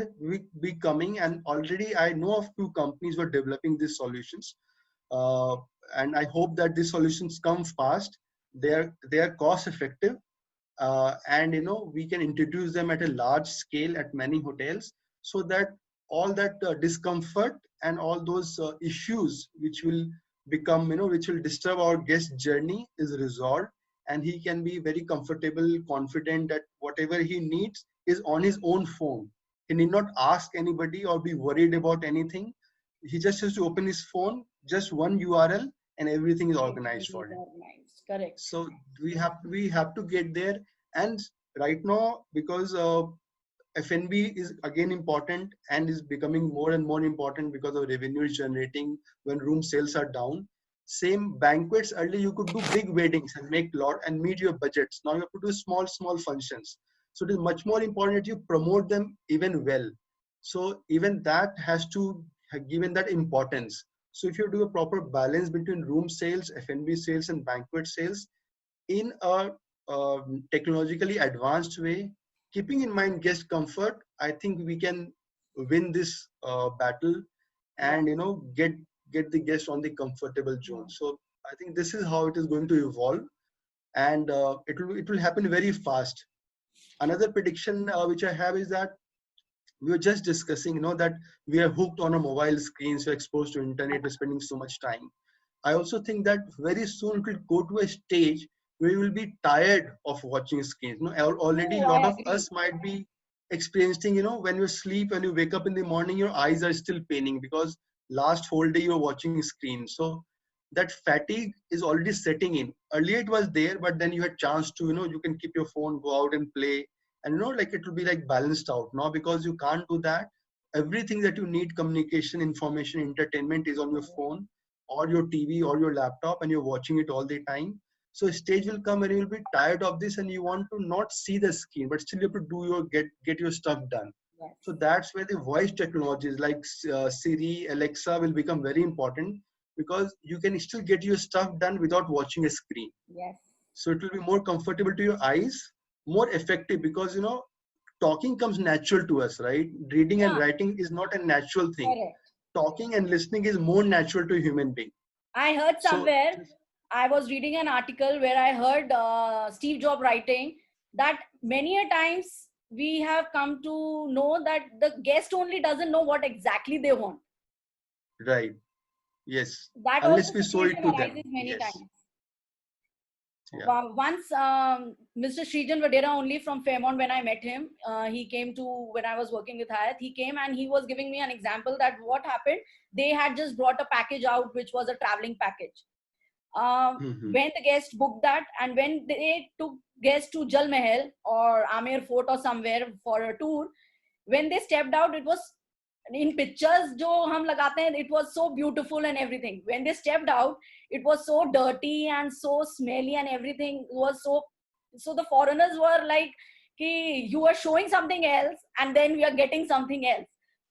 be coming, and already I know of 2 companies who are developing these solutions. uh, and I hope that these solutions come fast. They are cost effective, and we can introduce them at a large scale at many hotels, so that all that discomfort and all those issues which will become, which will disturb our guest journey is resolved, and he can be very comfortable, confident that whatever he needs is on his own phone. He need not ask anybody or be worried about anything. He just has to open his phone, just one URL, and everything is organized Everything for is him. organized. Correct. So we have to get there. And right now, because FNB is again important and is becoming more and more important because of revenue is generating when room sales are down. Same banquets, earlier you could do big weddings and make lot and meet your budgets. Now you have to do small functions. So it is much more important that you promote them even well. So even that has to have given that importance. So if you do a proper balance between room sales, FNB sales, and banquet sales in a technologically advanced way, keeping in mind guest comfort, I think we can win this battle Yeah. and get the guest on the comfortable zone. Yeah. So I think this is how it is going to evolve, and it will happen very fast. Another prediction which I have is that we were just discussing, that we are hooked on a mobile screens, we're exposed to internet, we're spending so much time. I also think that very soon it will go to a stage where you will be tired of watching screens. Already True, a lot I of agree. us might be experiencing, when you sleep and you wake up in the morning, your eyes are still paining because last whole day you're watching screens. So that fatigue is already setting in. Earlier it was there, but then you had chance to, you can keep your phone, go out and play, and like it will be like balanced out now because you can't do that. Everything that you need, communication, information, entertainment, is on your phone or your TV or your laptop, and you're watching it all the time. So a stage will come and you will be tired of this and you want to not see the screen, but still you have to do your get your stuff done. Yes. So that's where the voice technologies like Siri, Alexa will become very important, because you can still get your stuff done without watching a screen. Yes. So it will be more comfortable to your eyes, more effective, because talking comes natural to us, right? Reading and Yeah. writing is not a natural thing. Correct. Talking and listening is more natural to a human being. I heard So somewhere, I was reading an article where I heard Steve Jobs writing that many a times we have come to know that the guest only doesn't know what exactly they want. right, yes, That also unless we show situation it to them, arises many yes. times. Yeah. Once Mr. Srijan Vadera only from Fairmont, when I met him, he came to, when I was working with Hyatt, he came and he was giving me an example that what happened. They had just brought a package out, which was a traveling package. Mhm. When the guest booked that, and when they took guests to Jal Mahal or Amer Fort or somewhere for a tour, when they stepped out, it was in pictures jo hum lagate hain, it was so beautiful and everything. When they stepped out, it was so dirty and so smelly and everything was so. So the foreigners were like, "Ki you are showing something else, and then we are getting something else."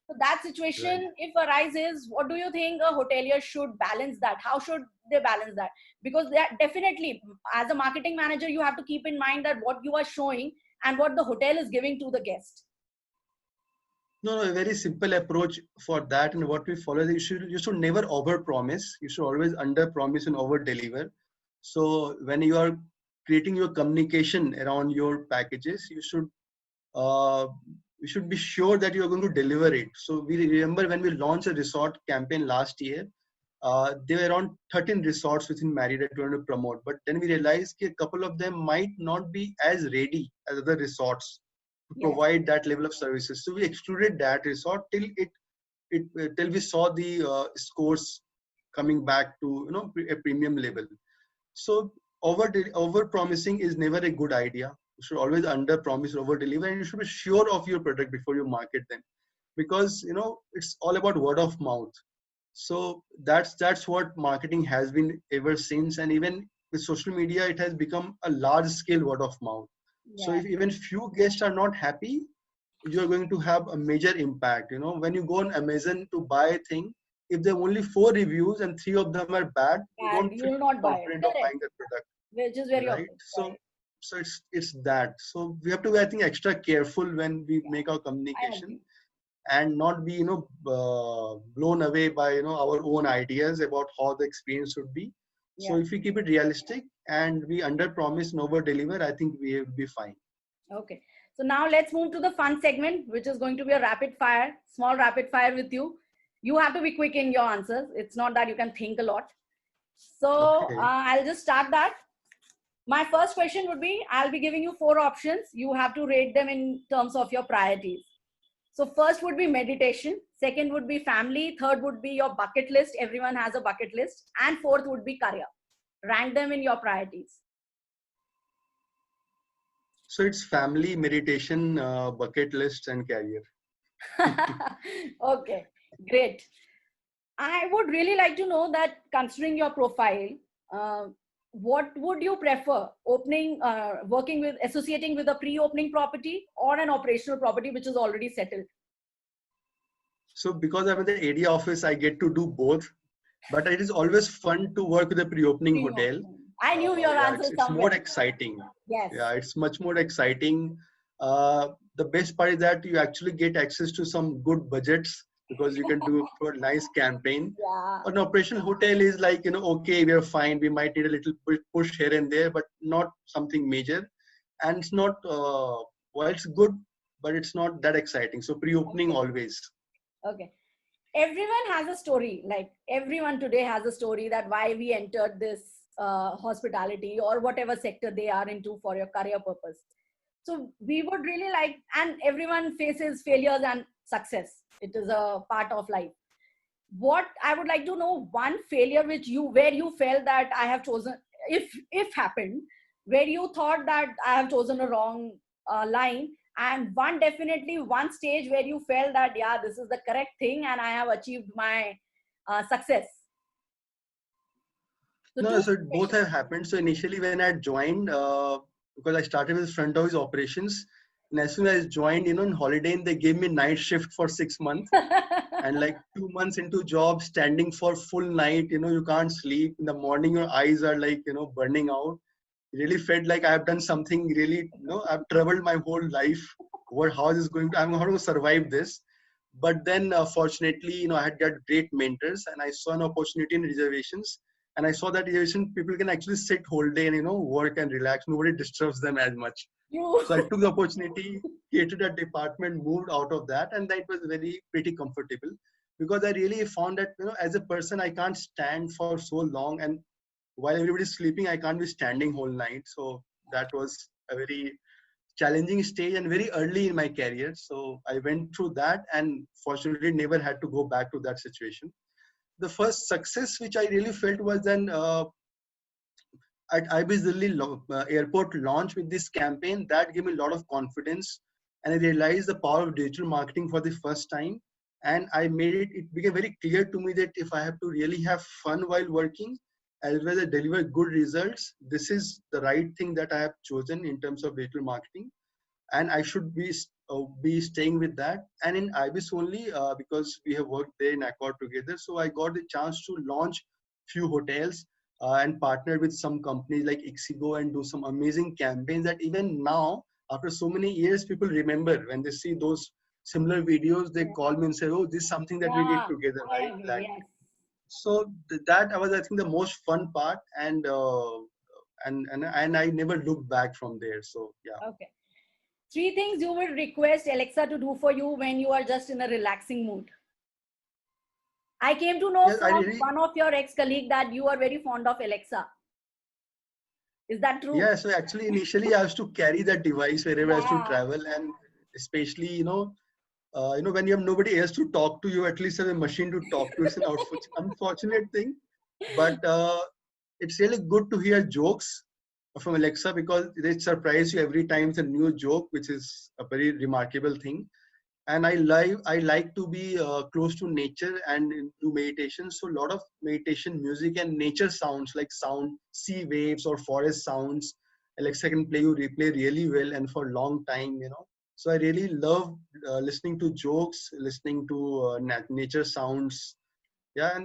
So that Right. situation, if arises, what do you think a hotelier should balance that? How should they balance that? Because that definitely, as a marketing manager, you have to keep in mind that what you are showing and what the hotel is giving to the guest. No, no, a very simple approach for that, and what we follow is you should never over promise. You should always under promise and over deliver. So when you are creating your communication around your packages, uh, you should be sure that you are going to deliver it. So we remember when we launched a resort campaign last year, there were around 13 resorts within Marriott that we wanted to promote. But then we realized that a couple of them might not be as ready as other resorts to Yes. provide that level of services. So we excluded that resort till we saw the scores coming back to a premium level. So over promising is never a good idea. You should always under promise, over deliver, and you should be sure of your product before you market them, because it's all about word of mouth. So that's what marketing has been ever since, and even with social media, it has become a large scale word of mouth. So Yeah. if even few guests are not happy, you're going to have a major impact. When you go on Amazon to buy a thing, if there are only 4 reviews and 3 of them are bad, you And don't you feel will not buy it. confident of Correct. buying that product, Which is very right? obvious. So Right. so it's that. So we have to be, I think, extra careful when we make our I communication, agree. and not be blown away by our own ideas about how the experience should be. So Yeah. if we keep it realistic and we under promise and over deliver, I think we will be fine. Okay. So now let's move to the fun segment, which is going to be a rapid fire, small rapid fire with you. You have to be quick in your answers. It's not that you can think a lot. So Okay. I'll just start that. My first question would be, I'll be giving you 4 options. You have to rate them in terms of your priorities. So first would be meditation. Second would be family. Third would be your bucket list. Everyone has a bucket list. And fourth would be career. Rank them in your priorities. So it's family, meditation, bucket list, and career. Okay, great. I would really like to know that, considering your profile, uh, what would you prefer, working with, associating with a pre-opening property or an operational property which is already settled? So because I'm in the AD office, I get to do both. But it is always fun to work with a pre-opening hotel. Pre-opening. I knew your Yeah, answer it's more somewhere. exciting. Yes. Yeah, it's much more exciting. The best part is that you actually get access to some good budgets, because you can do for a nice campaign. Yeah. An operational hotel is like, okay, we're fine. We might need a little push here and there, but not something major. And it's not, well, it's good, but it's not that exciting. So pre-opening Okay. always. Okay. Everyone has a story. Like everyone today has a story that why we entered this hospitality or whatever sector they are into for your career purpose. So we would really like, and everyone faces failures and success. It is a part of life. What I would like to know, one failure where you felt that I have chosen, if happened, where you thought that I have chosen a wrong line, and one stage where you felt that, yeah, this is the correct thing and I have achieved my success. So No, two so both situations. have happened. So initially when I joined, because I started with front office operations, and as soon as I joined, in Holiday Inn, they gave me night shift for 6 months. And like 2 months into job, standing for full night, you can't sleep. In the morning, your eyes are like, burning out. Really felt like I've done something really, I've traveled my whole life. How is this I'm going to survive this. But then fortunately, I had got great mentors, and I saw an opportunity in reservations. And I saw that reservation people can actually sit whole day and, work and relax. Nobody disturbs them as much. You. So I took the opportunity, created a department, moved out of that, and that was very pretty comfortable, because I really found that, as a person, I can't stand for so long, and while everybody's sleeping, I can't be standing whole night. So that was a very challenging stage and very early in my career. So I went through that and fortunately never had to go back to that situation. The first success which I really felt was then at IBIS Delhi airport launch with this campaign. That gave me a lot of confidence, and I realized the power of digital marketing for the first time. And I made it, it became very clear to me that if I have to really have fun while working, as well as deliver good results, this is the right thing that I have chosen in terms of digital marketing, and I should be staying with that. And in IBIS only, because we have worked there in Accord together, so I got the chance to launch few hotels and partner with some companies like Ixigo and do some amazing campaigns that even now, after so many years, people remember when they see those similar videos. They call me and say, "Oh, this is something that we did Yeah, together, I right?" agree. Yes. So that was, I think, the most fun part, and I never looked back from there. So yeah. Okay. Three things you would request Alexa to do for you when you are just in a relaxing mood. I came to know Yeah, I from really. one of your ex-colleagues that you are very fond of Alexa. Is that true? Yeah, so actually initially I used to carry that device wherever I used to Yeah. travel, and especially when you have nobody else to talk to, you at least have a machine to talk to. It's an unfortunate thing, but it's really good to hear jokes from Alexa because they surprise you every time it's a new joke, which is a very remarkable thing. And I like to be close to nature and do meditation. So a lot of meditation music and nature sounds like sound sea waves or forest sounds, Alexa can play you replay really well and for a long time. So I really love listening to jokes, listening to nature sounds. Yeah,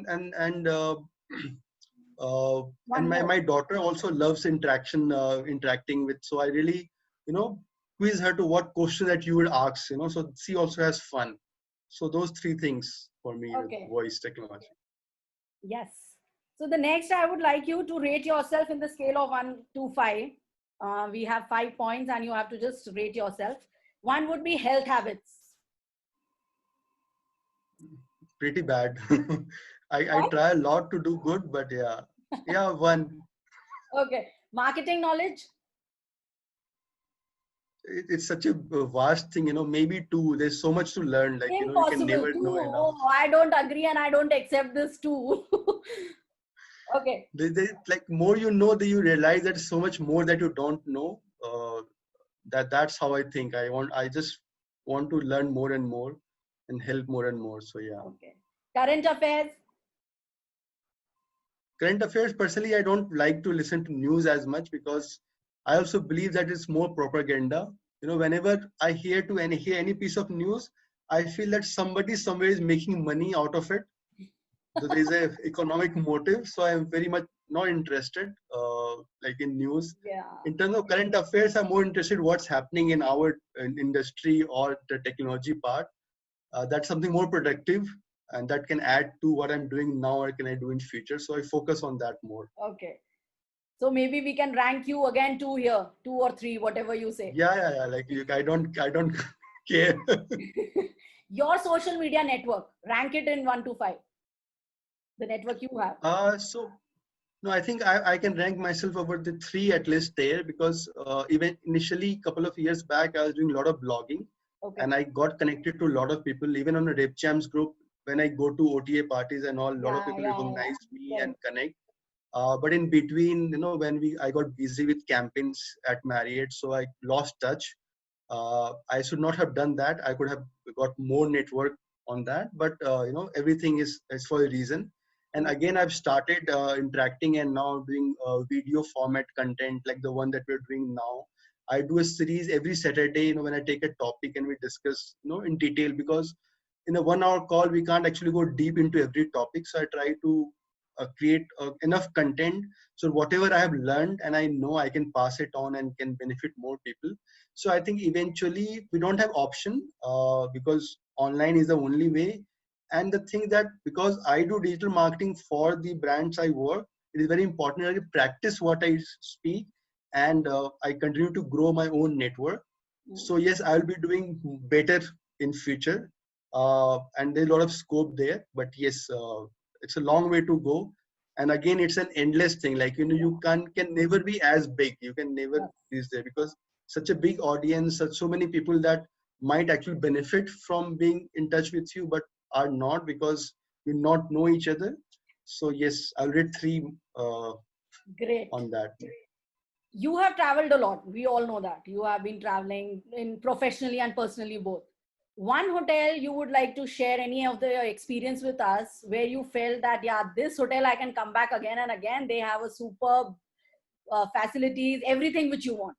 uh, and One my more. daughter also loves interacting with, so I really you know quiz her to what question that you would ask, so she also has fun. So those three things for me with Okay. voice technology. Yes. So the next, I would like you to rate yourself in the scale of 1 to 5. We have 5 points, and you have to just rate yourself. One would be health habits. Pretty bad. I What? try a lot to do good, but yeah, one. Okay. Marketing knowledge. It's such a vast thing, maybe two. There's so much to learn, like you can Impossible. never Two. know enough. Oh, I don't agree, and I don't accept this too. Okay. They like more you know, that you realize that so much more that you don't know. That's how I think. I just want to learn more and more and help more and more. So yeah. Okay. Current affairs. Current affairs, personally, I don't like to listen to news as much because I also believe that it's more propaganda. Whenever I hear any piece of news, I feel that somebody somewhere is making money out of it. There is a economic motive, so I am very much not interested like in news. Yeah. In terms of current affairs, I'm more interested what's happening in our industry or the technology part. That's something more productive and that can add to what I'm doing now or can I do in future. So I focus on that more. Okay. So maybe we can rank you again two here, 2 or 3, whatever you say. Yeah. Like I don't care. Your social media network, rank it in 1 to 5. The network you have. So no, I think I can rank myself over the three at least there because even initially, couple of years back, I was doing a lot of blogging Okay. and I got connected to a lot of people, even on a RepChamps group. When I go to OTA parties and all, a lot of Yeah, people yeah, recognize me yeah. and connect. But in between, when I got busy with campaigns at Marriott, so I lost touch. I should not have done that. I could have got more network on that, but everything is for a reason. And Okay. again, I've started interacting and now doing video format content like the one that we're doing now. I do a series every Saturday, when I take a topic and we discuss, in detail, because in a 1 hour call, we can't actually go deep into every topic. So I try to create enough content. So whatever I have learned and I know I can pass it on and can benefit more people. So I think eventually we don't have option because online is the only way. And the thing that because I do digital marketing for the brands I work, it is very important that I practice what I speak and I continue to grow my own network. So yes, I'll be doing better in future, and there's a lot of scope there. But yes, it's a long way to go, And again, it's an endless thing. Like, you can never be as big. You can never Yes. reach there because such a big audience, such so many people that might actually benefit from being in touch with you, but are not because you not know each other. So yes, I'll rate 3 Great. on that. You have traveled a lot. We all know that. You have been traveling in professionally and personally both. One hotel you would like to share any of the experience with us where you felt that, yeah, this hotel I can come back again and again. They have a superb facilities, everything which you want.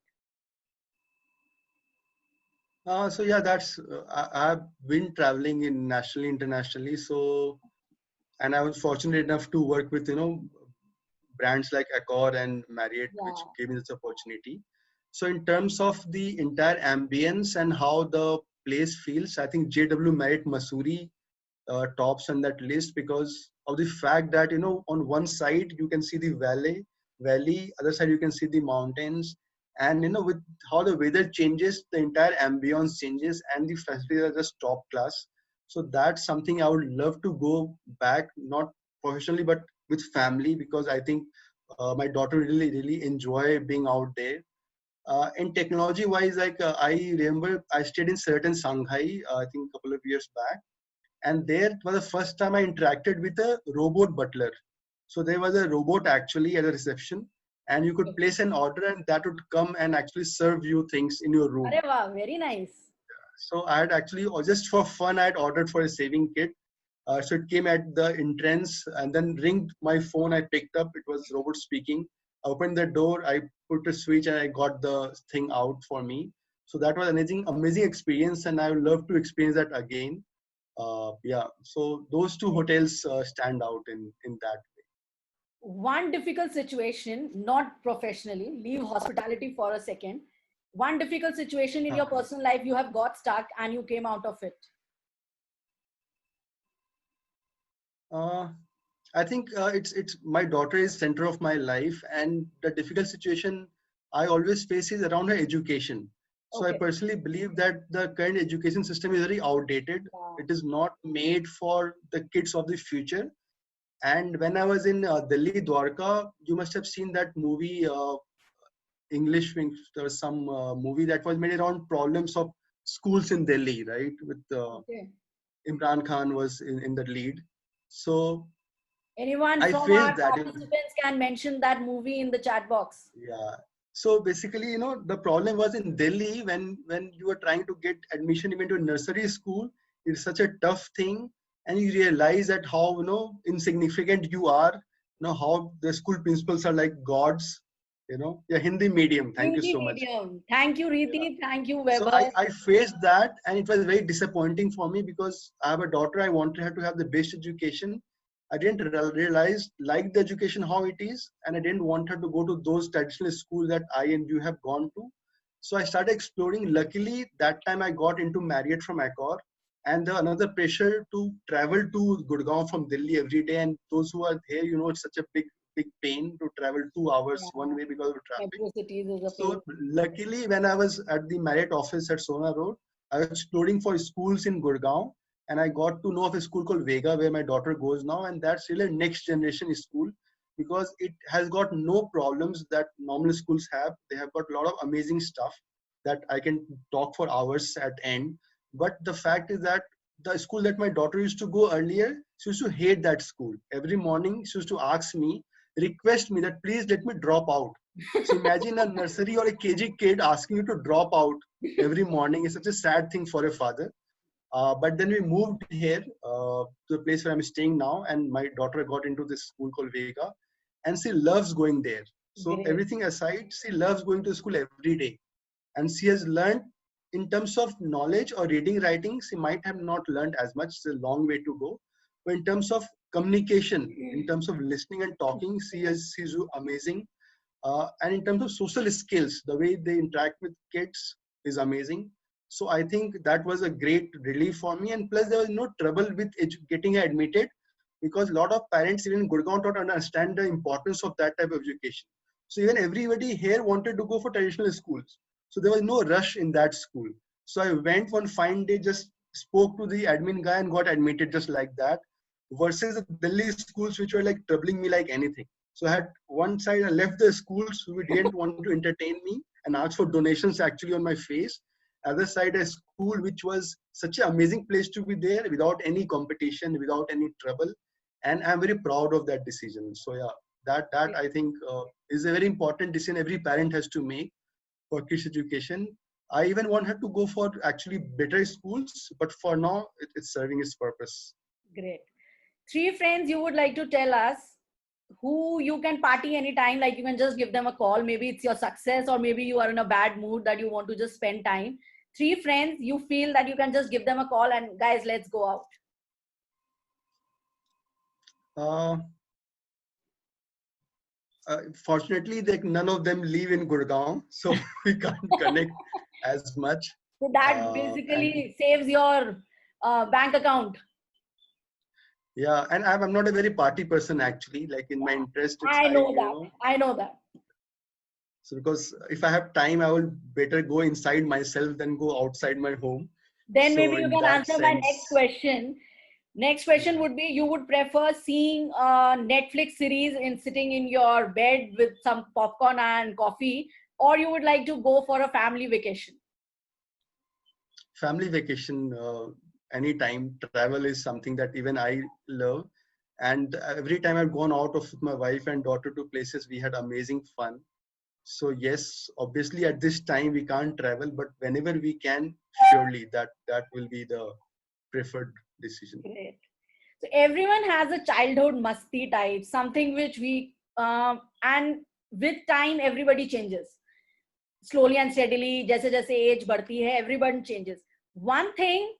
So yeah, that's I've been traveling in nationally, internationally. So, and I was fortunate enough to work with brands like Accor and Marriott, which Yeah. gave me this opportunity. So in terms of the entire ambience and how the place feels, I think JW Marriott Mussoorie tops on that list because of the fact that on one side you can see the valley, other side you can see the mountains, and with how the weather changes, the entire ambience changes, and the facilities are just top class. So that's something I would love to go back, not professionally but with family, because I think my daughter really enjoy being out there. In technology wise, like I remember I stayed in certain Shanghai, I think a couple of years back, and there was the first time I interacted with a robot butler. So there was a robot actually at the reception, and you could place an order, and that would come and actually serve you things in your room. Arey wow, very nice. So I had actually, or just for fun, I had ordered for a saving kit. So it came at the entrance and then ringed my phone. I picked up. It was robot speaking. I opened the door. I put a switch and I got the thing out for me. So that was amazing experience, and I would love to experience that again. Yeah, so those two hotels stand out in that way. One difficult situation, not professionally, leave hospitality for a second. One difficult situation in your personal life you have got stuck and you came out of it. Uh, I think it's my daughter is center of my life, and the difficult situation I always face is around her education. So I Okay. personally believe that the current education system is very outdated. Yeah. It is not made for the kids of the future. And when I was in Delhi, Dwarka, you must have seen that movie, English Wing. There was some movie that was made around problems of schools in Delhi, right? With Okay. Imran Khan was in the lead. So Anyone I from faced our that. participants can mention that movie in the chat box. Yeah. So basically, the problem was in Delhi when you were trying to get admission even to a nursery school. It's such a tough thing, and you realize that how insignificant you are. How the school principals are like gods. Yeah, Hindi medium. Thank you Hindi so much. medium. Thank you, Yeah. Riti. Thank you, So Weber. I faced that, and it was very disappointing for me because I have a daughter. I wanted her to have the best education. I didn't realize like the education how it is, and I didn't want her to go to those traditional schools that I and you have gone to. So I started exploring. Luckily, that time I got into Marriott from Accor, and another pressure to travel to Gurgaon from Delhi every day. And those who are here, it's such a big pain to travel 2 hours Yeah. one way because of traffic. Metro cities is a pain. So luckily, when I was at the Marriott office at Sona Road, I was exploring for schools in Gurgaon, and I got to know of a school called Vega, where my daughter goes now, and that's really a next generation school because it has got no problems that normal schools have. They have got a lot of amazing stuff that I can talk for hours at end. But the fact is that the school that my daughter used to go earlier, she used to hate that school. Every morning, she used to ask me, request me that please let me drop out. So imagine a nursery or a KG kid asking you to drop out every morning. It's such a sad thing for a father. But then we moved here to the place where I'm staying now, and my daughter got into this school called Vega, and she loves going there. So Great. everything aside, she loves going to school every day, and she has learned in terms of knowledge or reading, writing. She might have not learned as much. It's a long way to go. But in terms of communication, in terms of listening and talking, she's amazing. And in terms of social skills, the way they interact with kids is amazing. So I think that was a great relief for me. And plus, there was no trouble with getting her admitted because a lot of parents, even in Gurgaon, don't understand the importance of that type of education. So even everybody here wanted to go for traditional schools. So there was no rush in that school. So I went one fine day, just spoke to the admin guy and got admitted just like that. versus the Delhi schools which were like troubling me like anything. So I had one side, I left the schools who didn't want to entertain me and ask for donations actually on my face. Other side, a school which was such an amazing place to be there without any competition, without any trouble. And I'm very proud of that decision. So yeah, that I think is a very important decision every parent has to make for kids education. I even want her to go for actually better schools, but for now it's serving its purpose. Great. Three friends you would like to tell us who you can party anytime, like you can just give them a call. Maybe it's your success, or maybe you are in a bad mood that you want to just spend time. Three friends you feel that you can just give them a call and guys, let's go out. Uh, Fortunately, none of them live in Gurgaon, so we can't connect as much. So that And basically saves your bank account. yeah, and I'm not a very party person actually. Like in my interest, it's I I, know that. I know that. So because if I have time, I will better go inside myself than go outside my home. Then So maybe you in can that answer my next sense, question. Next question would be, you would prefer seeing a Netflix series in sitting in your bed with some popcorn and coffee, or you would like to go for a family vacation? family vacation, anytime. Travel is something that even I love. And every time I've gone out of with my wife and daughter to places, we had amazing fun. So yes, obviously at this time we can't travel, but whenever we can, surely that will be the preferred decision. Great. So everyone has a childhood musty type, something which we, and with time everybody changes. Slowly and steadily, जैसे जैसे age बढ़ती है, everyone changes. One thing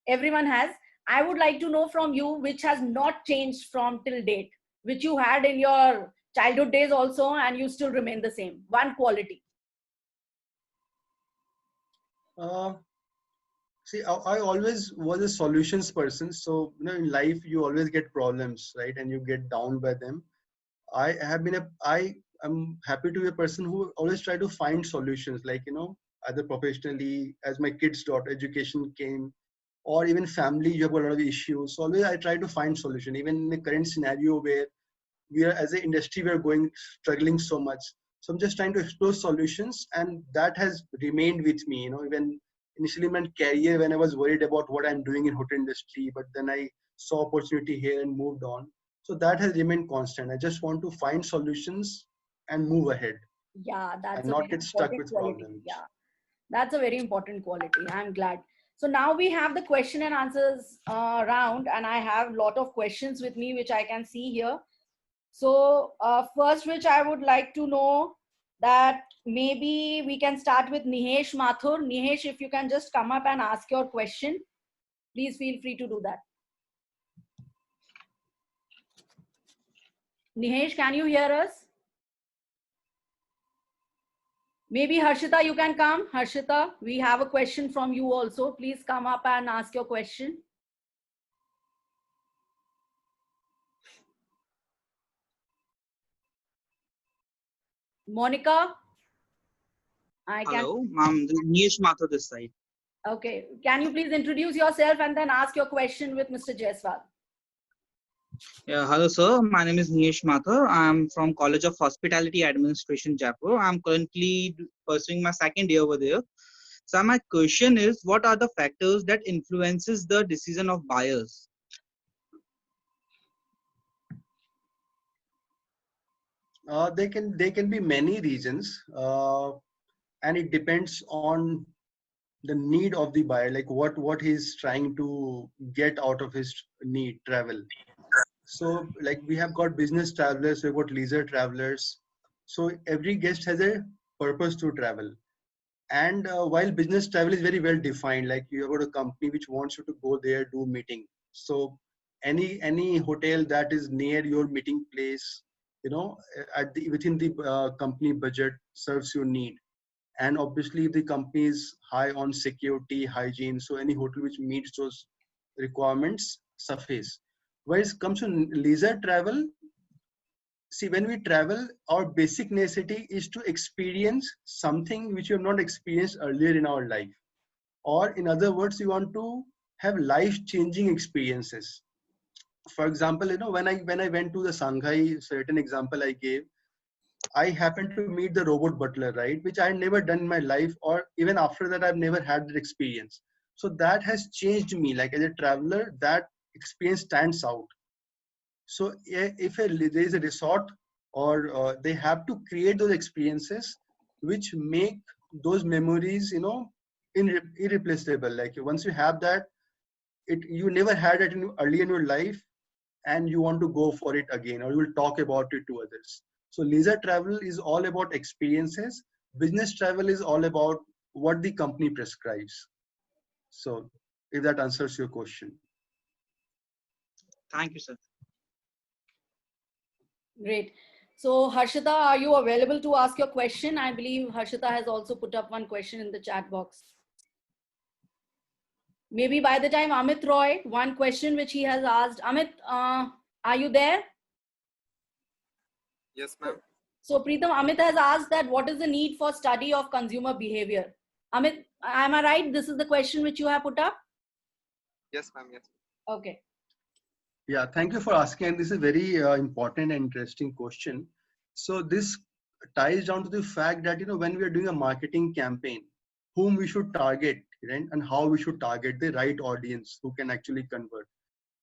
everyone has, I would like to know from you, which has not changed from till date, which you had in your childhood days also and you still remain the same. One quality. Uh, See, I always was a solutions person. So, in life, you always get problems, right? And you get down by them. I am happy to be a person who always try to find solutions, like, either professionally, as my kids' daughter education came, or even family, you have a lot of issues. So always I try to find solution, even in the current scenario where we are as an industry, we are going struggling so much. So I'm just trying to explore solutions, and that has remained with me. Even initially in my career, when I was worried about what I'm doing in hotel industry, but then I saw opportunity here and moved on. So that has remained constant. I just want to find solutions and move ahead Yeah, that's and a not very get stuck important with quality. problems. Yeah, that's a very important quality. I'm glad. So now we have the question and answers round, and I have a lot of questions with me, which I can see here. So first, which I would like to know, that maybe we can start with Nihesh Mathur. Nihesh, if you can just come up and ask your question, please feel free to do that. Nihesh, can you hear us? Maybe Harshita, you can come. Harshita, we have a question from you also. Please come up and ask your question. Monica, I can. Hello, ma'am. Nish Mathur this side. Okay. Can you please introduce yourself and then ask your question with Mr. Jaiswal? Yeah, hello, sir. My name is Nish Mathur. I'm from College of Hospitality Administration, Jaipur. I'm currently pursuing my second year over there. So my question is, what are the factors that influences the decision of buyers? They can be many reasons, and it depends on the need of the buyer, like what he's trying to get out of his need travel. So like we have got business travelers, we've got leisure travelers. So every guest has a purpose to travel. And while business travel is very well defined, like you have got a company which wants you to go there, do meeting. So any hotel that is near your meeting place, within the company budget serves your need. And obviously the company is high on security, hygiene. So any hotel which meets those requirements suffice. When it comes to leisure travel, see, when we travel, our basic necessity is to experience something which we have not experienced earlier in our life. Or in other words, we want to have life changing experiences. for example, when I went to the Shanghai, certain example I gave, I happened to meet the robot butler, right? Which I had never done in my life, or even after that, I've never had that experience. So that has changed me. Like as a traveler, that experience stands out. So if there is a resort, or they have to create those experiences which make those memories, irreplaceable. Like once you have that, you never had it early in your life, and you want to go for it again, or you will talk about it to others. So leisure travel is all about experiences. Business travel is all about what the company prescribes. So if that answers your question. Thank you, sir. Great. So Harshita, are you available to ask your question? I believe Harshita has also put up one question in the chat box. Maybe by the time Amit Roy, one question which he has asked. Amit, are you there? Yes, ma'am. So Preetham, Amit has asked that what is the need for study of consumer behavior? Amit, am I right? This is the question which you have put up? Yes, ma'am. Yes. Okay. Yeah, thank you for asking. And this is a very important and interesting question. So this ties down to the fact that, when we are doing a marketing campaign, whom we should target, right? And how we should target the right audience who can actually convert.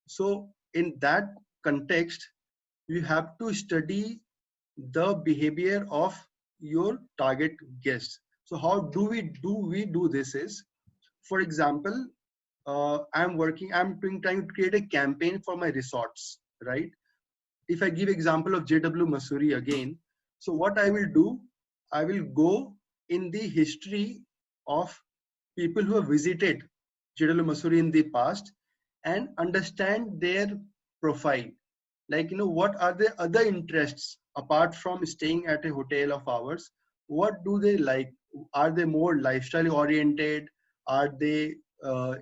So in that context, you have to study the behavior of your target guests. So how do we do this is, for example, I'm trying to create a campaign for my resorts, right? If I give example of JW Mussoorie again, so what I will do, I will go in the history of people who have visited JW Mussoorie in the past and understand their profile. Like, what are their other interests apart from staying at a hotel of ours? What do they like? Are they more lifestyle oriented? Are they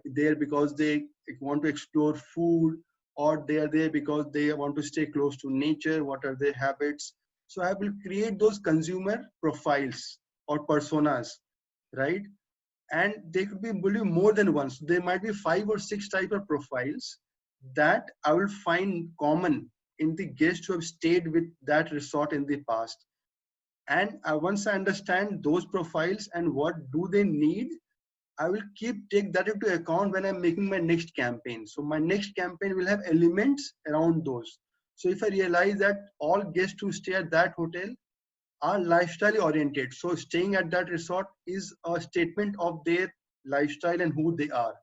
there because they want to explore food, or they are there because they want to stay close to nature? What are their habits? So I will create those consumer profiles or personas, right? And they could be more than one. So there might be 5 or 6 type of profiles that I will find common in the guests who have stayed with that resort in the past. And once I understand those profiles and what do they need, I will take that into account when I'm making my next campaign. So my next campaign will have elements around those. So if I realize that all guests who stay at that hotel are lifestyle oriented, so staying at that resort is a statement of their lifestyle and who they are.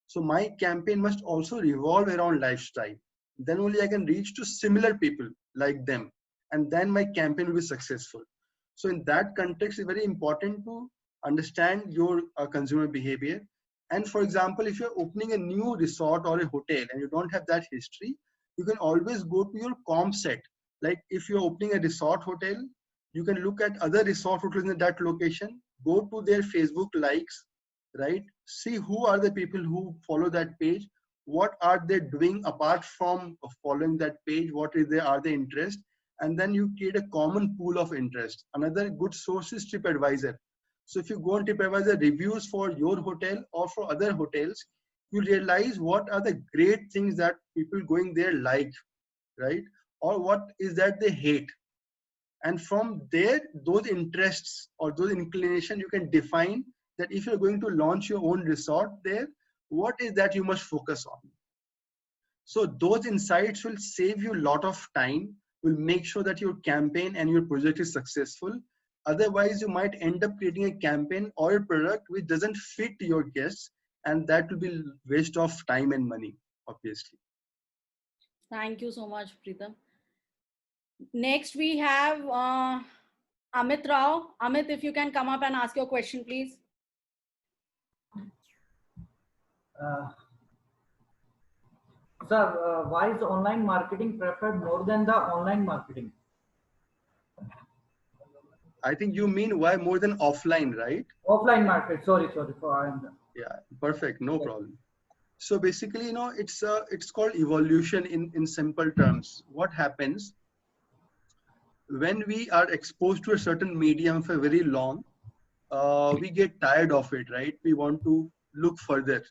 So my campaign must also revolve around lifestyle. Then only I can reach to similar people like them, and then my campaign will be successful. So in that context, it's very important to understand your consumer behavior. And for example, if you're opening a new resort or a hotel and you don't have that history, you can always go to your comp set. Like if you're opening a resort hotel, you can look at other resort hotels in that location, go to their Facebook likes, right? See who are the people who follow that page, what are they doing apart from following that page, are their interest, and then you create a common pool of interest. Another good source is TripAdvisor. So if you go on TripAdvisor reviews for your hotel or for other hotels, you realize what are the great things that people going there like, right? Or what is that they hate. And from there, those interests or those inclination, you can define that if you're going to launch your own resort there, what is that you must focus on. So those insights will save you a lot of time, will make sure that your campaign and your project is successful. Otherwise, you might end up creating a campaign or a product which doesn't fit your guests, and that will be waste of time and money, obviously. Thank you so much, Preetham. Next, we have Amit Rao. Amit, if you can come up and ask your question, please. Sir, why is online marketing preferred more than the online marketing? I think you mean why more than offline, right? Offline market. Sorry. Yeah, perfect. No problem. So basically, it's called evolution in simple terms. What happens when we are exposed to a certain medium for very long, we get tired of it, right? We want to look further.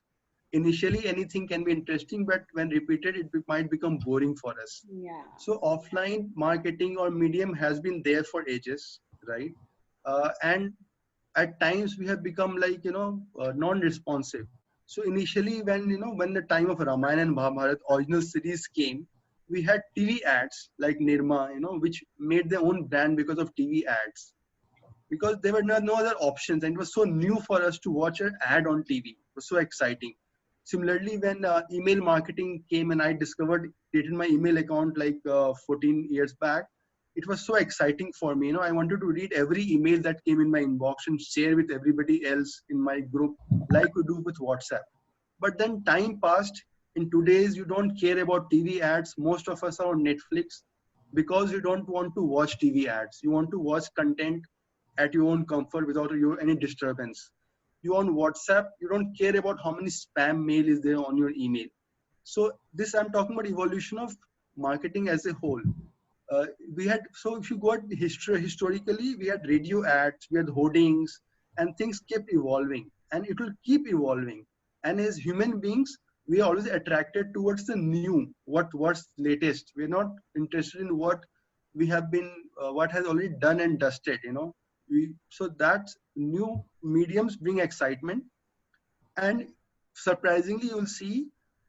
initially anything can be interesting, but when repeated, might become boring for us. Yeah. So offline marketing or medium has been there for ages, right? And at times we have become like, non-responsive. So initially when the time of Ramayana and Mahabharata original series came, we had TV ads like Nirma, which made their own brand because of TV ads, because there were no other options, and it was so new for us to watch an ad on TV. It was so exciting. Similarly, when email marketing came and I created my email account like 14 years back, it was so exciting for me. I wanted to read every email that came in my inbox and share with everybody else in my group, like we do with WhatsApp. But then time passed. In today's, you don't care about TV ads. Most of us are on Netflix because you don't want to watch TV ads. You want to watch content at your own comfort without any disturbance. You on WhatsApp, you don't care about how many spam mail is there on your email. So this, I'm talking about evolution of marketing as a whole. So if you go at historically, we had radio ads, we had hoardings, and things kept evolving, and it will keep evolving. And as human beings, we are always attracted towards the new, what's latest. We're not interested in what we have been, what has already done and dusted. So that new mediums bring excitement, and surprisingly, you'll see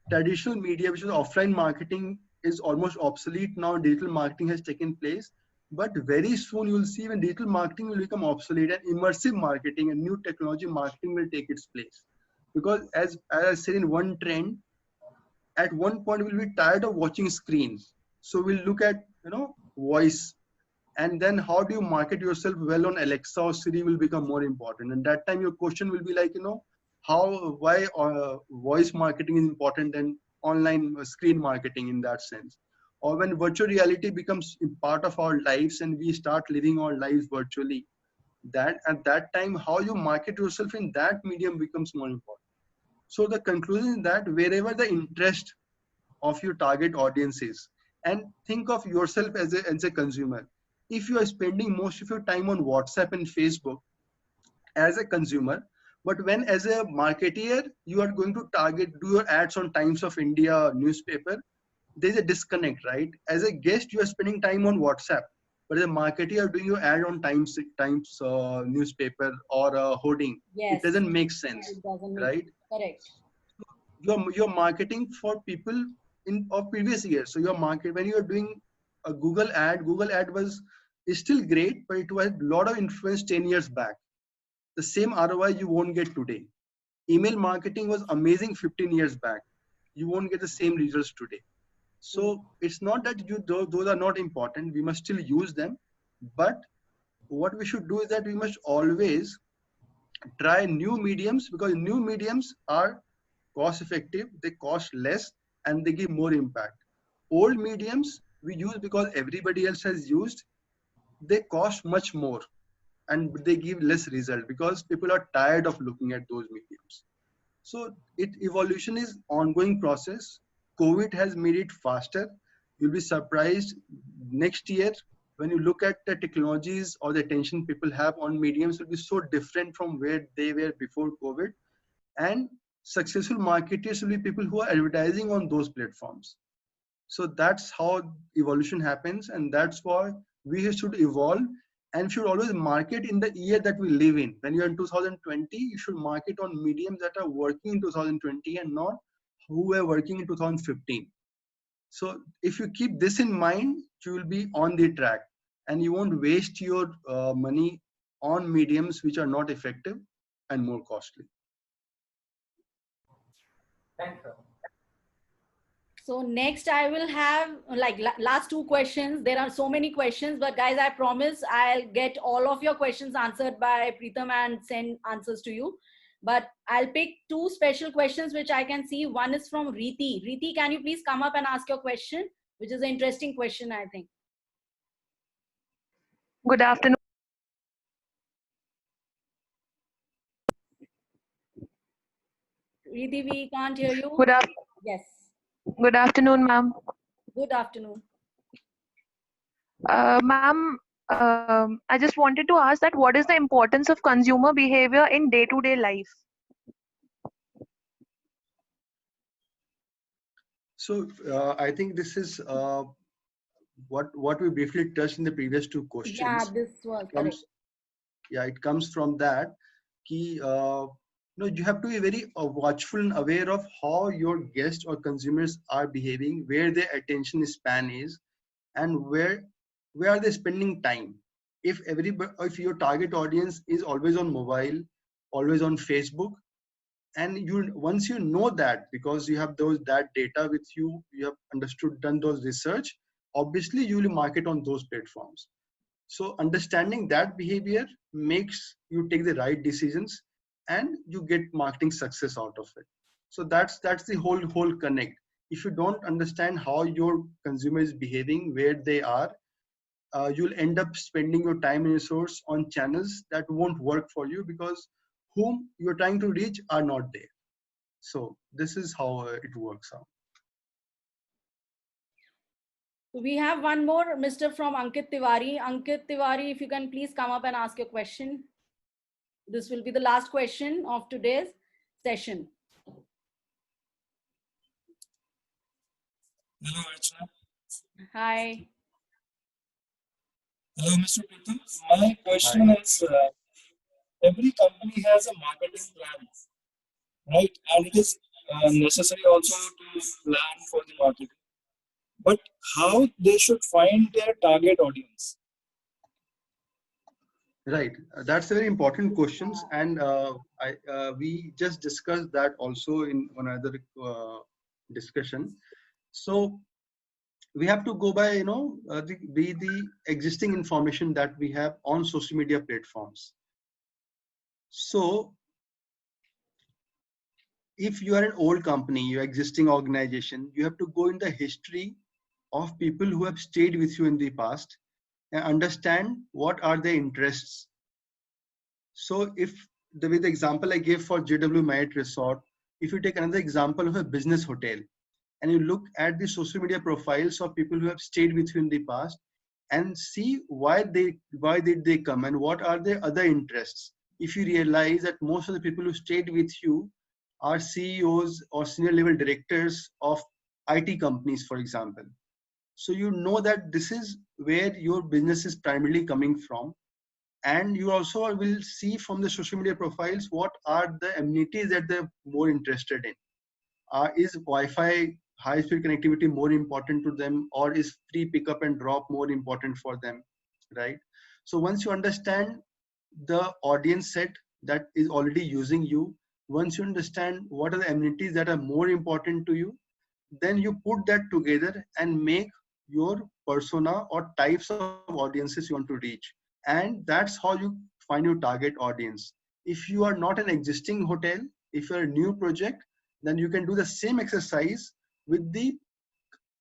traditional media, which is offline marketing, is almost obsolete now. Digital marketing has taken place, but very soon you'll see when digital marketing will become obsolete and immersive marketing and new technology marketing will take its place. Because as I said in one trend, at one point we'll be tired of watching screens, so we'll look at voice, and then how do you market yourself well on Alexa or Siri will become more important. And that time your question will be like, why voice marketing is important than online screen marketing in that sense. Or when virtual reality becomes a part of our lives and we start living our lives virtually, that at that time how you market yourself in that medium becomes more important. So the conclusion is that wherever the interest of your target audience is, and think of yourself as a consumer. If you are spending most of your time on WhatsApp and Facebook as a consumer, but when as a marketeer you are going to do your ads on Times of India newspaper, there's a disconnect, right? As a guest, you are spending time on WhatsApp, but as a marketer, you are doing your ad on Times newspaper or hoarding. It Yes. doesn't make sense, It doesn't make right? correct. You're marketing for people of previous years. So when you're doing a Google ad is still great, but it was a lot of influence 10 years back. The same ROI you won't get today. Email marketing was amazing 15 years back. You won't get the same results today. So it's not that those are not important. We must still use them. But what we should do is that we must always try new mediums, because new mediums are cost effective, they cost less, and they give more impact. Old mediums we use because everybody else has used, they cost much more and they give less result because people are tired of looking at those mediums. So evolution is ongoing process. COVID has made it faster. You'll be surprised next year when you look at the technologies or the attention people have on mediums will be so different from where they were before COVID. And successful marketers will be people who are advertising on those platforms. So that's how evolution happens, and that's why we should evolve and should always market in the year that we live in. When you're in 2020, you should market on mediums that are working in 2020 and not who were working in 2015. So if you keep this in mind, you will be on the track and you won't waste your money on mediums which are not effective and more costly. Thanks, sir. So next I will have like last two questions. There are so many questions, but guys, I promise I'll get all of your questions answered by Preetham and send answers to you. But I'll pick two special questions which I can see. One is from Reeti. Reeti, can you please come up and ask your question? Which is an interesting question, I think. Good afternoon. Reeti, we can't hear you. Yes. Good afternoon, ma'am. Good afternoon. Ma'am, I just wanted to ask that what is the importance of consumer behavior in day-to-day life? So I think this is what we briefly touched in the previous two Yeah, questions. this was It correct. comes, yeah, it comes from that. Ki, you have to be very watchful and aware of how your guests or consumers are behaving, where their attention span is, and where are they spending time. If your target audience is always on mobile, always on Facebook, and once you know that, because you have that data with you, you have understood, done those research, obviously you will market on those platforms. So understanding that behavior makes you take the right decisions, and you get marketing success out of it. So that's the whole connect. If you don't understand how your consumer is behaving, where they are, you'll end up spending your time and resource on channels that won't work for you, because whom you're trying to reach are not there. So this is how it works out. We have one more, Mr. from Ankit Tiwari. Ankit Tiwari, if you can please come up and ask your question. This will be the last question of today's session. Hello, Archana. Hi. Hello, Mr. Pratham. My question is, every company has a marketing plan, right? And it is necessary also to plan for the marketing. But how they should find their target audience? Right, that's a very important questions, and we just discussed that also in another discussion. So we have to go by the existing information that we have on social media platforms. So if you are an old company, your existing organization, you have to go in the history of people who have stayed with you in the past and understand what are their interests. So if with the example I gave for JW Marriott Resort, if you take another example of a business hotel and you look at the social media profiles of people who have stayed with you in the past and see why did they come and what are their other interests. If you realize that most of the people who stayed with you are CEOs or senior level directors of IT companies, for example. So you know that this is where your business is primarily coming from, and you also will see from the social media profiles what are the amenities that they're more interested in. Is Wi-Fi high speed connectivity more important to them, or is free pickup and drop more important for them, right? So once you understand the audience set that is already using you, once you understand what are the amenities that are more important to you, then you put that together and make your persona or types of audiences you want to reach. And that's how you find your target audience. If you are not an existing hotel, if you're a new project, then you can do the same exercise with the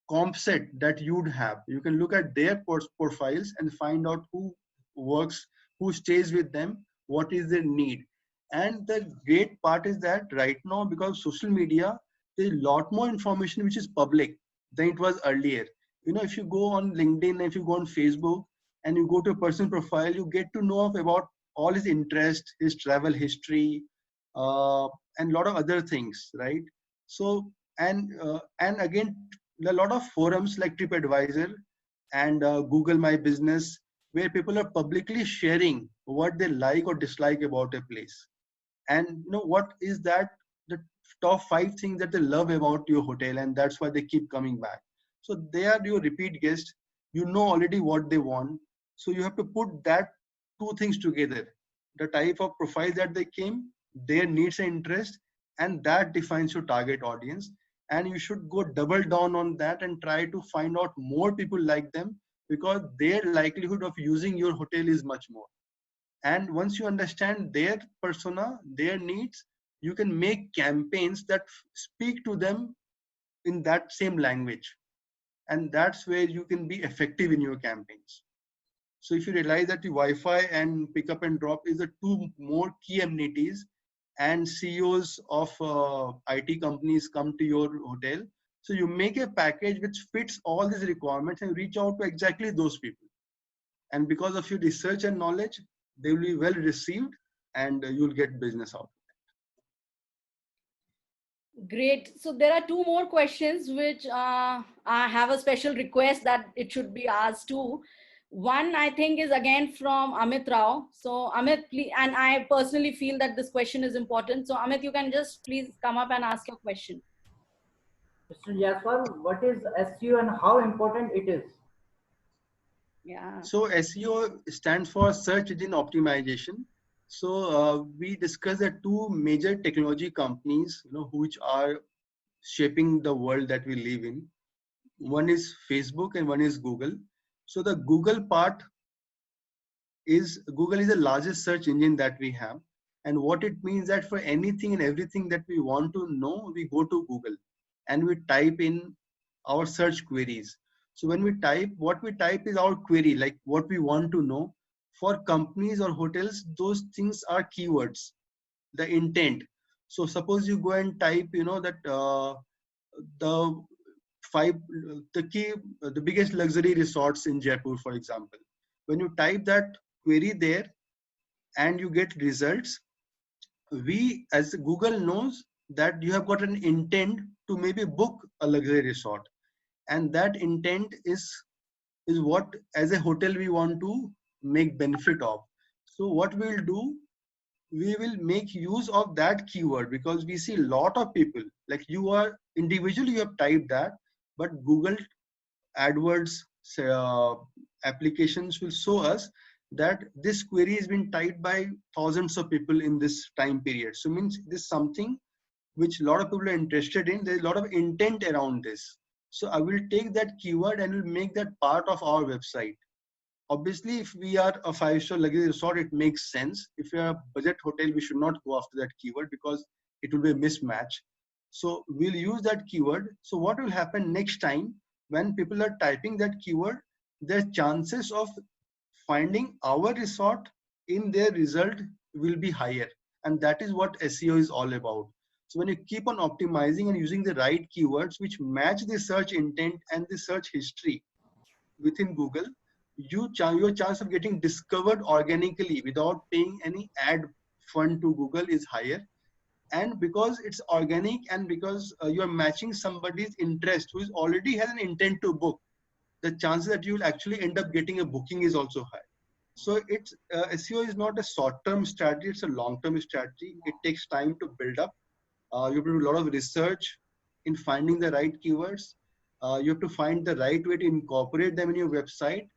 comp set that you'd have. You can look at their profiles and find out who works, who stays with them, what is their need. And the great part is that right now, because social media, there's a lot more information which is public than it was earlier. You know, if you go on LinkedIn, if you go on Facebook and you go to a person's profile, you get to know about all his interests, his travel history, and a lot of other things, right? So, and again, a lot of forums like TripAdvisor and Google My Business, where people are publicly sharing what they like or dislike about a place. And you know what is that the top 5 things that they love about your hotel, and that's why they keep coming back. So they are your repeat guests. You know already what they want. So you have to put that 2 things together: the type of profile that they came, their needs and interest, and that defines your target audience. And you should go double down on that and try to find out more people like them, because their likelihood of using your hotel is much more. And once you understand their persona, their needs, you can make campaigns that speak to them in that same language. And that's where you can be effective in your campaigns. So if you realize that the Wi-Fi and pickup and drop is the 2 more key amenities, and CEOs of IT companies come to your hotel, so you make a package which fits all these requirements and reach out to exactly those people. And because of your research and knowledge, they will be well received, and you'll get business out. Great. So there are two more questions which I have a special request that it should be asked to. One, I think, is again from Amit Rao. So Amit, please, and I personally feel that this question is important. So Amit, you can just please come up and ask your question. Mr. Jaswal, what is SEO and how important it is? Yeah. So SEO stands for search engine optimization. So we discussed that two major technology companies, which are shaping the world that we live in. One is Facebook and one is Google. So the Google part is Google is the largest search engine that we have. And what it means that for anything and everything that we want to know, we go to Google and we type in our search queries. So when we type, what we type is our query, like what we want to know. For companies or hotels, those things are keywords, the intent. So suppose you go and type, that the the biggest luxury resorts in Jaipur, for example. When you type that query there and you get results, we as Google knows that you have got an intent to maybe book a luxury resort, and that intent is what as a hotel we want to make benefit of. So what we'll do, we will make use of that keyword, because we see a lot of people, like you are individually you have typed that, but Google AdWords applications will show us that this query has been typed by thousands of people in this time period. So means this is something which a lot of people are interested in. There's a lot of intent around this. So I will take that keyword and will make that part of our website. Obviously, if we are a 5-star luxury resort, it makes sense. If we are a budget hotel, we should not go after that keyword because it will be a mismatch. So we'll use that keyword. So what will happen next time when people are typing that keyword, their chances of finding our resort in their result will be higher. And that is what SEO is all about. So when you keep on optimizing and using the right keywords which match the search intent and the search history within Google, your chance of getting discovered organically without paying any ad fund to Google is higher. And because it's organic and because you're matching somebody's interest who is already has an intent to book, the chances that you will actually end up getting a booking is also high. So it's SEO is not a short-term strategy; it's a long-term strategy. It takes time to build up. You have to do a lot of research in finding the right keywords. You have to find the right way to incorporate them in your website.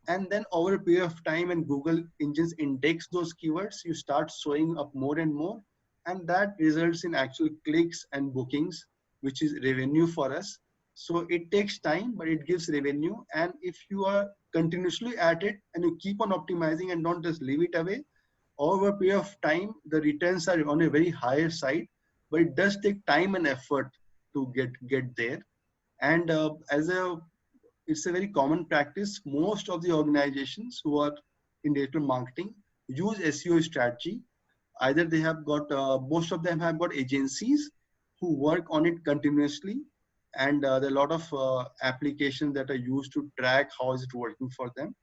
And then over a period of time, when Google engines index those keywords, you start showing up more and more. And that results in actual clicks and bookings, which is revenue for us. So it takes time, but it gives revenue. And if you are continuously at it and you keep on optimizing and don't just leave it away, over a period of time, the returns are on a very higher side, but it does take time and effort to get there. And it's a very common practice. Most of the organizations who are in digital marketing use SEO strategy. Either they have got, most of them have got agencies who work on it continuously. And there are a lot of applications that are used to track how is it working for them.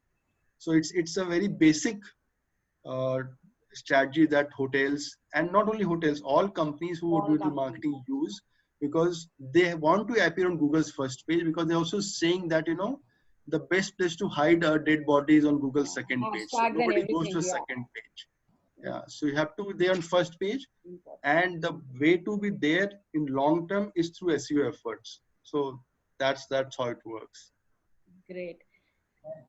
So it's a very basic uh, strategy that hotels, and not only hotels, all companies who do digital marketing use, because they want to appear on Google's first page, because they're also saying that, the best place to hide a dead body is on Google's second page. So nobody goes to a second page. Yeah, so you have to be there on first page, and the way to be there in long term is through SEO efforts. So that's how it works. Great.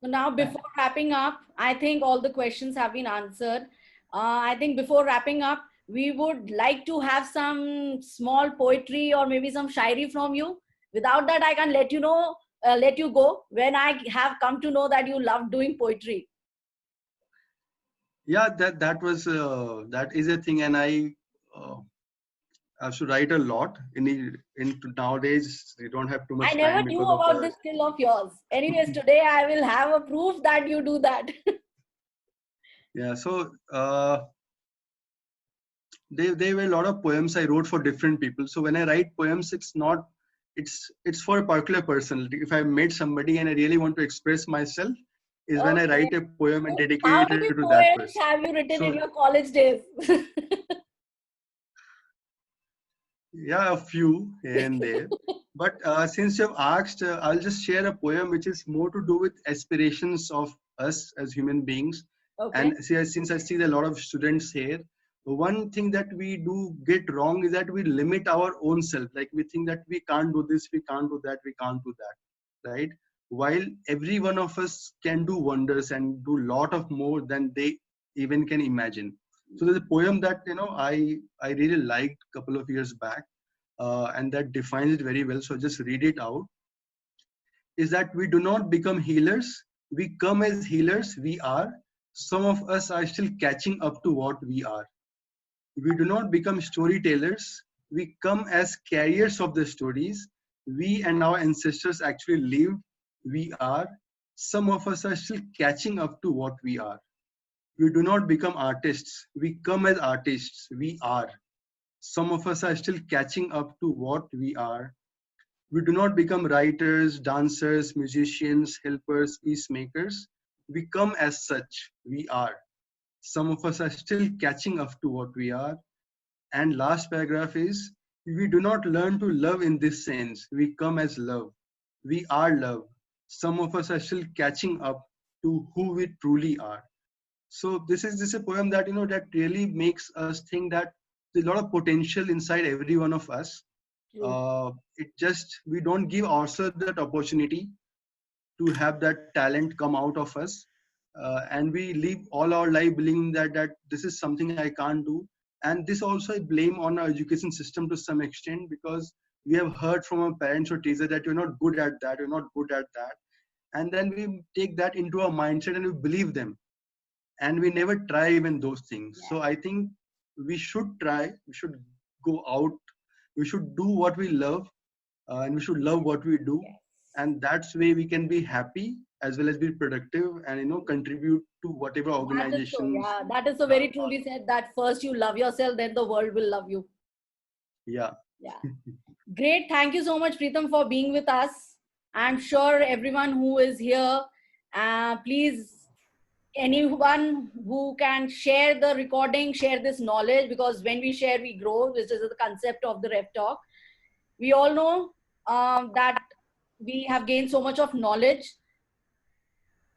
So now, before wrapping up, I think all the questions have been answered. I think before wrapping up, we would like to have some small poetry or maybe some shairi from you. Without that, I can let you know, let you go when I have come to know that you love doing poetry. Yeah, that is a thing, and I have to write a lot. In nowadays, you don't have too much I time never knew because of about this skill of yours. Anyways, today I will have a proof that you do that. Yeah, so there were a lot of poems I wrote for different people. So when I write poems, it's for a particular person. If I met somebody and I really want to express myself, is when I write a poem and dedicate How it many to that poems person. have you written in your college days? Yeah, a few here and there. But since you've asked, I'll just share a poem which is more to do with aspirations of us as human beings. Okay. And see, since I see a lot of students here, one thing that we do get wrong is that we limit our own self. Like we think that we can't do this, we can't do that, we can't do that, right? While every one of us can do wonders and do a lot of more than they even can imagine. So there's a poem that I really liked a couple of years back, and that defines it very well. So just read it out. Is that we do not become healers, we come as healers. We are. Some of us are still catching up to what we are. We do not become storytellers. We come as carriers of the stories we and our ancestors actually lived. We are. Some of us are still catching up to what we are. We do not become artists. We come as artists. We are. Some of us are still catching up to what we are. We do not become writers, dancers, musicians, helpers, peacemakers. We come as such. We are. Some of us are still catching up to what we are. And last paragraph is, we do not learn to love in this sense. We come as love. We are love. Some of us are still catching up to who we truly are. So this is a poem that that really makes us think that there's a lot of potential inside every one of us. True. It just, we don't give ourselves that opportunity to have that talent come out of us, and we live all our life believing that this is something I can't do. And this also I blame on our education system to some extent, because we have heard from our parents or teachers that you're not good at that, you're not good at that, and then we take that into our mindset and we believe them, and we never try even those things. So I think we should try, we should go out, we should do what we love, and we should love what we do. And that's way we can be happy as well as be productive and contribute to whatever That is so, organizations. yeah, that is so very truly said, that first you love yourself, then the world will love you. Yeah. Yeah. Great. Thank you so much, Preetham, for being with us. I'm sure everyone who is here, please, anyone who can share the recording, share this knowledge, because when we share, we grow, which is the concept of the Rev Talk. We all know that we have gained so much of knowledge.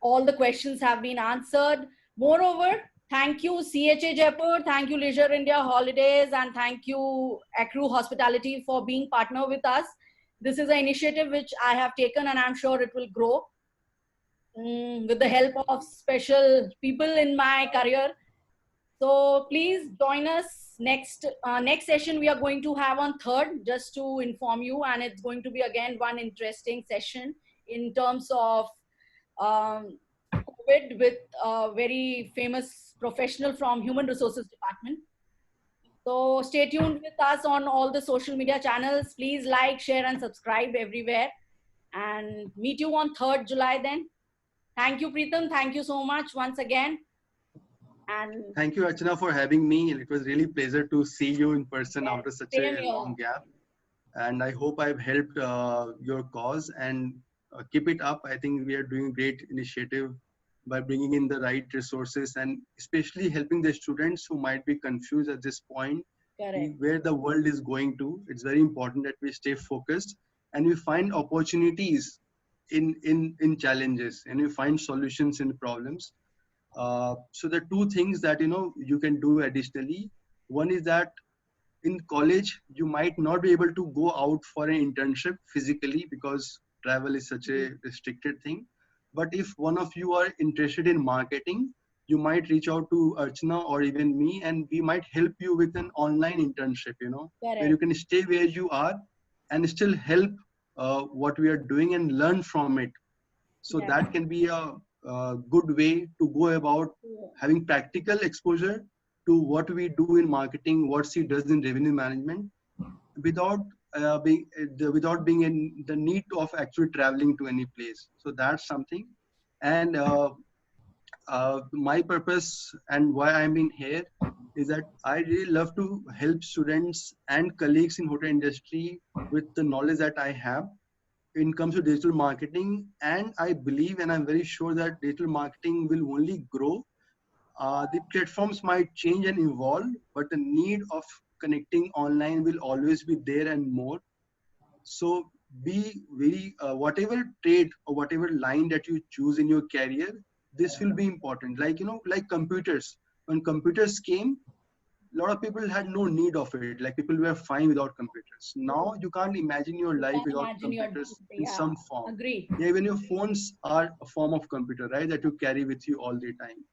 All the questions have been answered. Moreover, thank you CHA Jaipur, thank you Leisure India Holidays, and thank you Accru Hospitality for being partner with us. This is an initiative which I have taken, and I'm sure it will grow with the help of special people in my career. So please join us next session we are going to have on 3rd, just to inform you, and it's going to be again one interesting session in terms of COVID, with a very famous professional from Human Resources Department. So stay tuned with us on all the social media channels. Please like, share, and subscribe everywhere. And meet you on 3rd July then. Thank you, Preetham. Thank you so much once again. And thank you, Archana, for having me. It was really pleasure to see you in person yes, after such same a here. long gap. And I hope I've helped your cause, and keep it up. I think we are doing great initiative by bringing in the right resources, and especially helping the students who might be confused at this point. Correct. Where the world is going to. It's very important that we stay focused and we find opportunities in challenges, and we find solutions in problems. So the two things that you can do additionally. One is that in college you might not be able to go out for an internship physically because travel is such a restricted thing. But if one of you are interested in marketing, you might reach out to Archana or even me, and we might help you with an online internship, where you can stay where you are and still help what we are doing and learn from it. So that can be a good way to go about having practical exposure to what we do in marketing, what she does in revenue management, without without being in the need of actually traveling to any place. So that's something. And my purpose and why I'm in here is that I really love to help students and colleagues in hotel industry with the knowledge that I have in comes to digital marketing. And I believe, and I'm very sure that digital marketing will only grow. The platforms might change and evolve, but the need of connecting online will always be there and more. So be very, whatever trade or whatever line that you choose in your career, this will be important. Like, like computers. When computers came, a lot of people had no need of it. Like people were fine without computers. Now you can't imagine your You life can without imagine your, computers in yeah, some form. agree. Yeah, even your phones are a form of computer, right? That you carry with you all the time.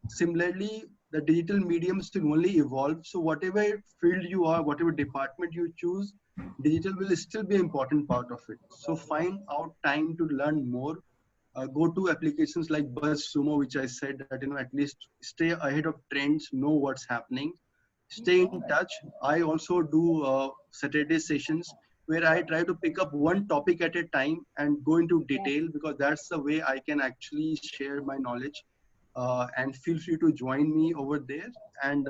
Similarly, the digital mediums will only evolve. So whatever field you are, whatever department you choose, digital will still be an important part of it. So find out time to learn more. Go to applications like BuzzSumo, which I said that, at least stay ahead of trends, know what's happening, stay in touch. I also do Saturday sessions where I try to pick up one topic at a time and go into detail, because that's the way I can actually share my knowledge. And feel free to join me over there and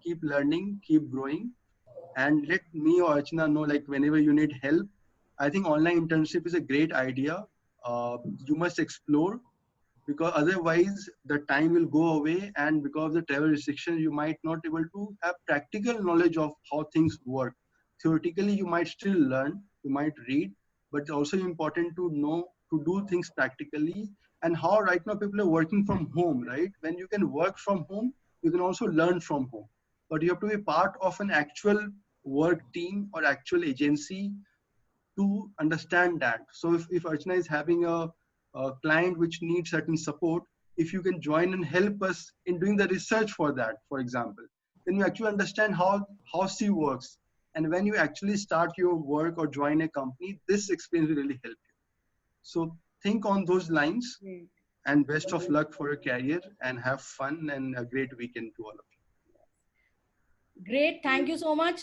keep learning, keep growing, and let me or Archana know, like, whenever you need help. I think online internship is a great idea. You must explore, because otherwise the time will go away, and because of the travel restrictions you might not able to have practical knowledge of how things work. Theoretically you might still learn, you might read, but it's also important to know to do things practically. And how right now people are working from home, right? When you can work from home, you can also learn from home, but you have to be part of an actual work team or actual agency to understand that. So if Archana is having a client which needs certain support, if you can join and help us in doing the research for that, for example, then you actually understand how she works. And when you actually start your work or join a company, this experience will really help you. So think on those lines, and best of luck for your career, and have fun and a great weekend to all of you. Great, thank you so much.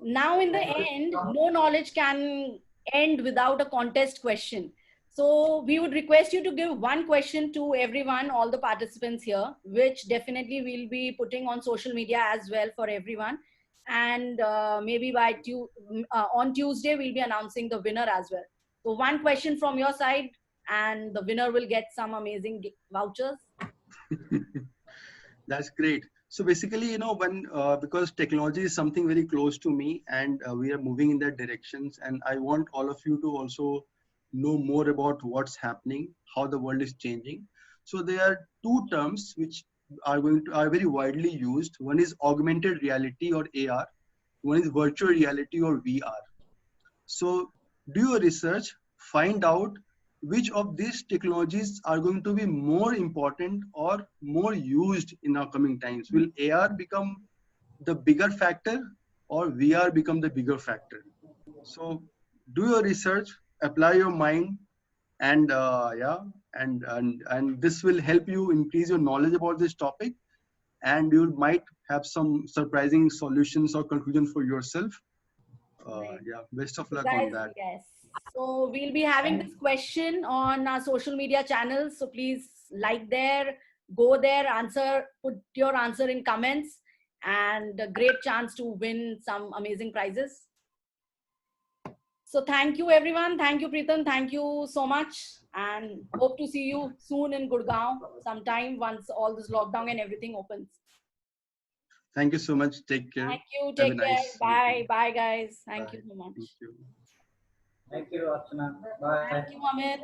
Now, in the end, no knowledge can end without a contest question. So, we would request you to give one question to everyone, all the participants here, which definitely we'll be putting on social media as well for everyone. And maybe on Tuesday, we'll be announcing the winner as well. So, one question from your side, and the winner will get some amazing vouchers. That's great. So basically, when because technology is something very close to me, and we are moving in that directions, and I want all of you to also know more about what's happening, how the world is changing. So there are two terms which are very widely used. One is augmented reality or AR. One is virtual reality or VR. So do your research, find out which of these technologies are going to be more important or more used in our coming times. Will AR become the bigger factor, or VR become the bigger factor? So do your research, apply your mind, and and this will help you increase your knowledge about this topic, and you might have some surprising solutions or conclusion for yourself. Yeah, best of luck on Guys, that. yes. So we'll be having this question on our social media channels. So please like there, go there, answer, put your answer in comments, and a great chance to win some amazing prizes. So thank you everyone. Thank you Preetam. Thank you so much, and hope to see you soon in Gurgaon sometime once all this lockdown and everything opens. Thank you so much. Take care. Thank you. Have a Take care. nice Bye. weekend. Bye guys. Thank Bye. you so much. Thank you. Thank you, Archana. Bye. Thank you, Amit.